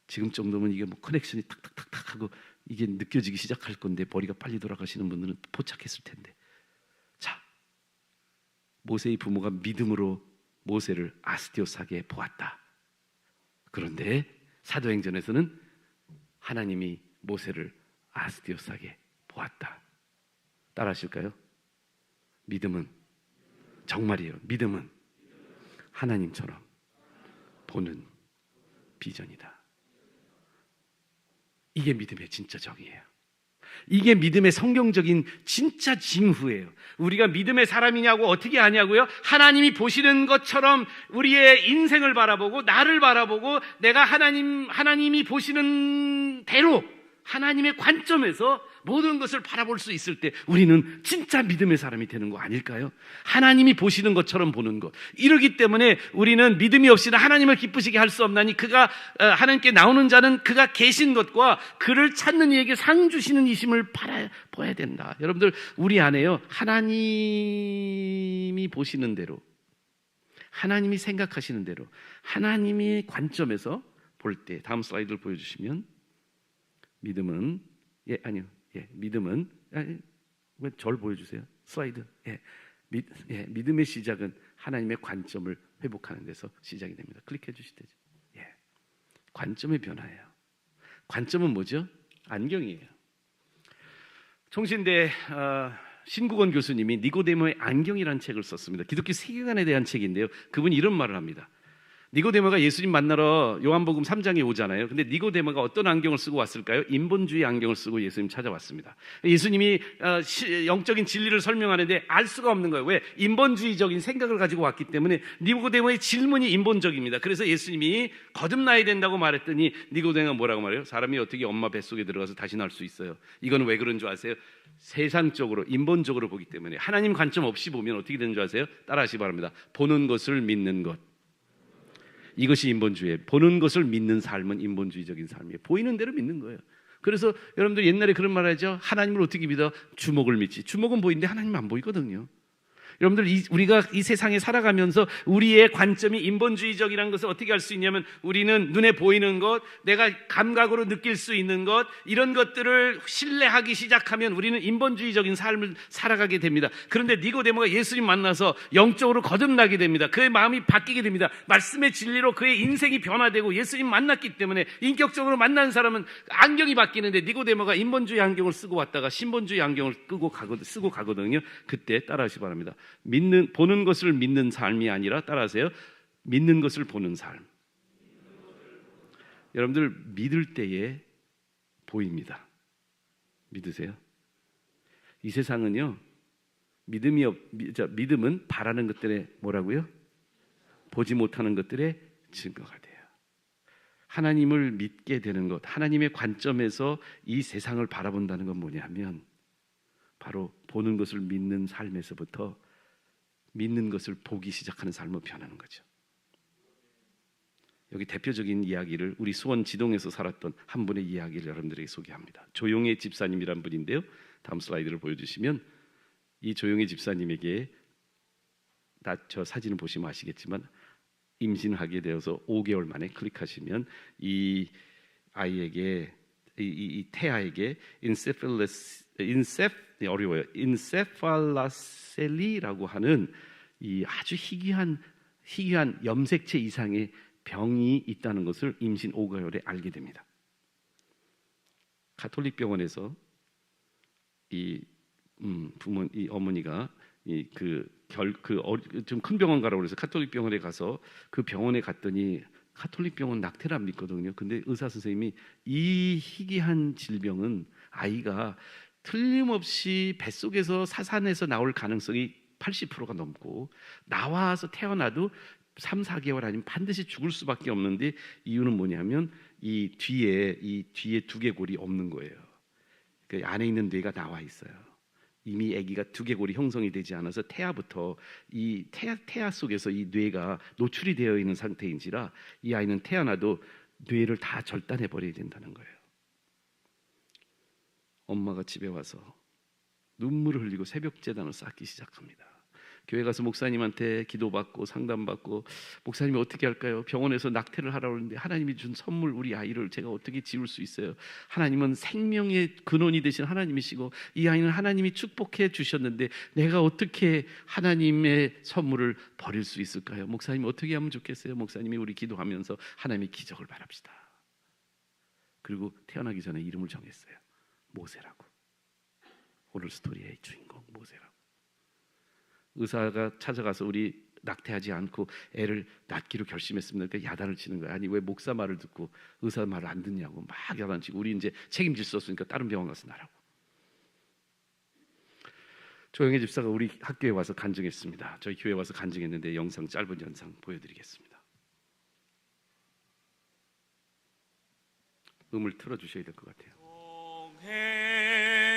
지금 정도면 이게 뭐 커넥션이 탁탁탁탁 하고 이게 느껴지기 시작할 건데 머리가 빨리 돌아가시는 분들은 포착했을 텐데. 자, 모세의 부모가 믿음으로 모세를 아스티오스에게 보았다. 그런데 사도행전에서는 하나님이 모세를 아스티오스에게 보았다. 따라하실까요? 믿음은 정말이에요. 믿음은 하나님처럼 보는 비전이다. 이게 믿음의 진짜 정의예요. 이게 믿음의 성경적인 진짜 징후예요. 우리가 믿음의 사람이냐고 어떻게 아냐고요? 하나님이 보시는 것처럼 우리의 인생을 바라보고 나를 바라보고 내가 하나님이 보시는 대로 하나님의 관점에서 모든 것을 바라볼 수 있을 때 우리는 진짜 믿음의 사람이 되는 거 아닐까요? 하나님이 보시는 것처럼 보는 것. 이러기 때문에 우리는 믿음이 없이는 하나님을 기쁘시게 할 수 없나니 그가 하나님께 나오는 자는 그가 계신 것과 그를 찾는 이에게 상 주시는 이심을 바라봐야 된다. 여러분들 우리 안에요, 하나님이 보시는 대로, 하나님이 생각하시는 대로, 하나님의 관점에서 볼 때, 다음 슬라이드를 보여주시면, 믿음은 믿음은 왜 절 보여주세요? 슬라이드. 믿음의 시작은 하나님의 관점을 회복하는 데서 시작이 됩니다. 클릭해 주실 때죠. 관점의 변화예요. 관점은 뭐죠? 안경이에요. 총신대 신국원 교수님이 니고데모의 안경이라는 책을 썼습니다. 기독교 세계관에 대한 책인데요. 그분이 이런 말을 합니다. 니고데모가 예수님 만나러 요한복음 3장에 오잖아요. 근데 니고데모가 어떤 안경을 쓰고 왔을까요? 인본주의 안경을 쓰고 예수님 찾아왔습니다. 예수님이 영적인 진리를 설명하는데 알 수가 없는 거예요. 왜? 인본주의적인 생각을 가지고 왔기 때문에 니고데모의 질문이 인본적입니다. 그래서 예수님이 거듭나야 된다고 말했더니 니고데모가 뭐라고 말해요? 사람이 어떻게 엄마 뱃속에 들어가서 다시 날 수 있어요? 이건 왜 그런 줄 아세요? 세상적으로, 인본적으로 보기 때문에. 하나님 관점 없이 보면 어떻게 되는 줄 아세요? 따라하시기 바랍니다. 보는 것을 믿는 것. 이것이 인본주의예요. 보는 것을 믿는 삶은 인본주의적인 삶이에요. 보이는 대로 믿는 거예요. 그래서 여러분들 옛날에 그런 말 하죠. 하나님을 어떻게 믿어? 주목을 믿지. 주목은 보이는데 하나님은 안 보이거든요. 여러분들 우리가 이 세상에 살아가면서 우리의 관점이 인본주의적이라는 것을 어떻게 알 수 있냐면 우리는 눈에 보이는 것, 내가 감각으로 느낄 수 있는 것, 이런 것들을 신뢰하기 시작하면 우리는 인본주의적인 삶을 살아가게 됩니다. 그런데 니고데모가 예수님 만나서 영적으로 거듭나게 됩니다. 그의 마음이 바뀌게 됩니다. 말씀의 진리로 그의 인생이 변화되고 예수님 만났기 때문에 인격적으로 만난 사람은 안경이 바뀌는데 니고데모가 인본주의 안경을 쓰고 왔다가 신본주의 안경을 쓰고 가거든요. 그때 따라하시기 바랍니다. 보는 것을 믿는 삶이 아니라, 따라하세요, 믿는 것을 보는 삶. 여러분들 믿을 때에 보입니다. 믿으세요? 이 세상은요, 믿음은 바라는 것들에 뭐라고요? 보지 못하는 것들의 증거가 돼요. 하나님을 믿게 되는 것, 하나님의 관점에서 이 세상을 바라본다는 건 뭐냐면 바로 보는 것을 믿는 삶에서부터 믿는 것을 보기 시작하는 삶으로 변하는 거죠. 여기 대표적인 이야기를 우리 수원 지동에서 살았던 한 분의 이야기를 여러분들에게 소개합니다. 조용의 집사님이란 분인데요. 다음 슬라이드를 보여주시면 이 조용의 집사님에게 저 사진을 보시면 아시겠지만 임신하게 되어서 5개월 만에 클릭하시면 이 아이에게 이 태아에게 어려워요. 인세팔라셀리라고 하는 이 아주 희귀한 염색체 이상의 병이 있다는 것을 임신 5개월에 알게 됩니다. 가톨릭 병원에서 이 어머니가 좀 큰 병원 가라고 그래서 가톨릭 병원에 가서 그 병원에 갔더니 가톨릭 병원 낙태를 안 믿거든요. 근데 의사 선생님이 이 희귀한 질병은 아이가 틀림없이 뱃속에서 사산에서 나올 가능성이 80%가 넘고 나와서 태어나도 3, 4개월 아니면 반드시 죽을 수밖에 없는데 이유는 뭐냐면 이 뒤에 두개골이 없는 거예요. 그 안에 있는 뇌가 나와 있어요. 이미 아기가 두개골이 형성이 되지 않아서 태아부터 이 태아 속에서 이 뇌가 노출이 되어 있는 상태인지라 이 아이는 태어나도 뇌를 다 절단해 버려야 된다는 거예요. 엄마가 집에 와서 눈물을 흘리고 새벽 제단을 쌓기 시작합니다. 교회 가서 목사님한테 기도받고 상담받고 목사님이 어떻게 할까요? 병원에서 낙태를 하라고 하는데 하나님이 준 선물 우리 아이를 제가 어떻게 지울 수 있어요? 하나님은 생명의 근원이 되신 하나님이시고 이 아이는 하나님이 축복해 주셨는데 내가 어떻게 하나님의 선물을 버릴 수 있을까요? 목사님 어떻게 하면 좋겠어요? 목사님이 우리 기도하면서 하나님의 기적을 바랍시다. 그리고 태어나기 전에 이름을 정했어요. 모세라고. 오늘 스토리의 주인공 모세라고. 의사가 찾아가서 우리 낙태하지 않고 애를 낳기로 결심했습니다. 그러니까 야단을 치는 거야. 아니 왜 목사 말을 듣고 의사 말을 안 듣냐고 막 야단치고 우리 이제 책임질 수 없으니까 다른 병원 가서 나라고. 조영애 집사가 우리 학교에 와서 간증했습니다. 저희 교회 와서 간증했는데 영상 짧은 영상 보여드리겠습니다. 음을 틀어주셔야 될 것 같아요.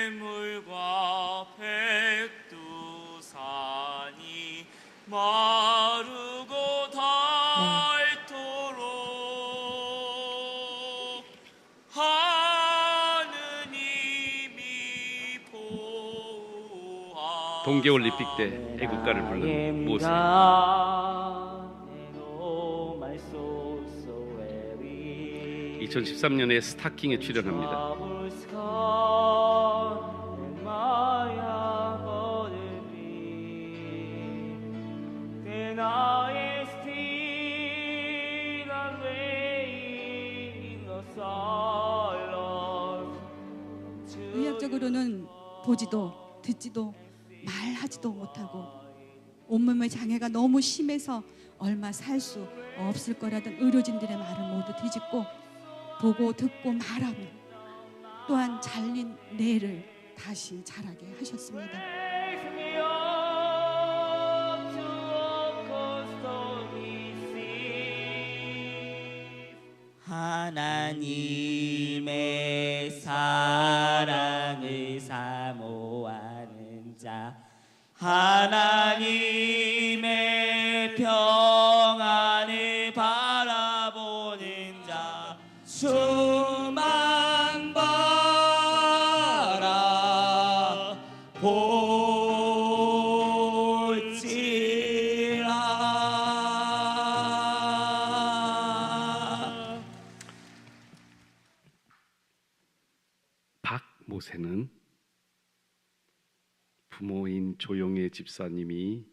해물과 백두산이 마르고 닳도록 하느님이 보아 동계올림픽 때 애국가를 부르는 모세. 2013년에 스타킹에 출연합니다. 의학적으로는 보지도 듣지도 말하지도 못하고 온몸의 장애가 너무 심해서 얼마 살 수 없을 거라던 의료진들의 말을 모두 뒤집고 보고 듣고 말하며 또한 잘린 뇌를 다시 자라게 하셨습니다. 하나님의 사랑을 사모하는 자, 하나님의 평안을 바라보는 자, 수만 바라 볼지라. 모세는 부모인 조영애 집사님이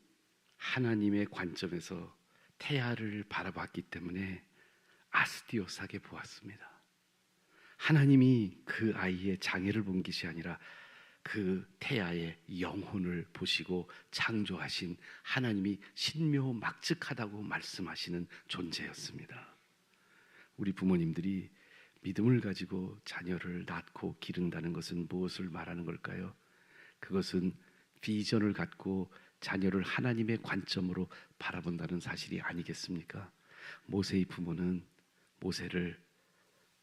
하나님의 관점에서 태아를 바라봤기 때문에 아스티오스하게 보았습니다. 하나님이 그 아이의 장애를 본 것이 아니라 그 태아의 영혼을 보시고 창조하신 하나님이 신묘막측하다고 말씀하시는 존재였습니다. 우리 부모님들이 믿음을 가지고 자녀를 낳고 기른다는 것은 무엇을 말하는 걸까요? 그것은 비전을 갖고 자녀를 하나님의 관점으로 바라본다는 사실이 아니겠습니까? 모세의 부모는 모세를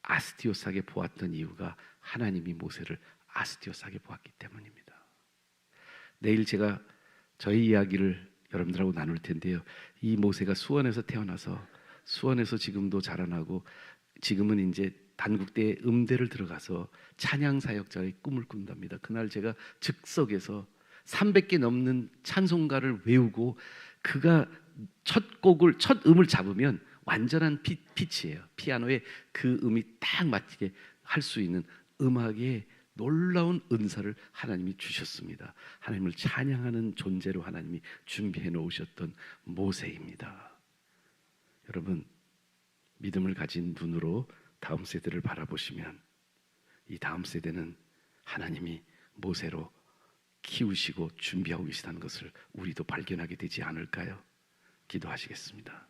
아스티오스하게 보았던 이유가 하나님이 모세를 아스티오스하게 보았기 때문입니다. 내일 제가 저희 이야기를 여러분들하고 나눌 텐데요. 이 모세가 수원에서 태어나서 수원에서 지금도 자라나고 지금은 이제 단국대 음대를 들어가서 찬양 사역자의 꿈을 꾼답니다. 그날 제가 즉석에서 300개 넘는 찬송가를 외우고 그가 첫 음을 잡으면 완전한 피치예요. 피아노에 그 음이 딱 맞게 할 수 있는 음악의 놀라운 은사를 하나님이 주셨습니다. 하나님을 찬양하는 존재로 하나님이 준비해 놓으셨던 모세입니다. 여러분, 믿음을 가진 눈으로 다음 세대를 바라보시면 이 다음 세대는 하나님이 모세로 키우시고 준비하고 계시다는 것을 우리도 발견하게 되지 않을까요? 기도하시겠습니다.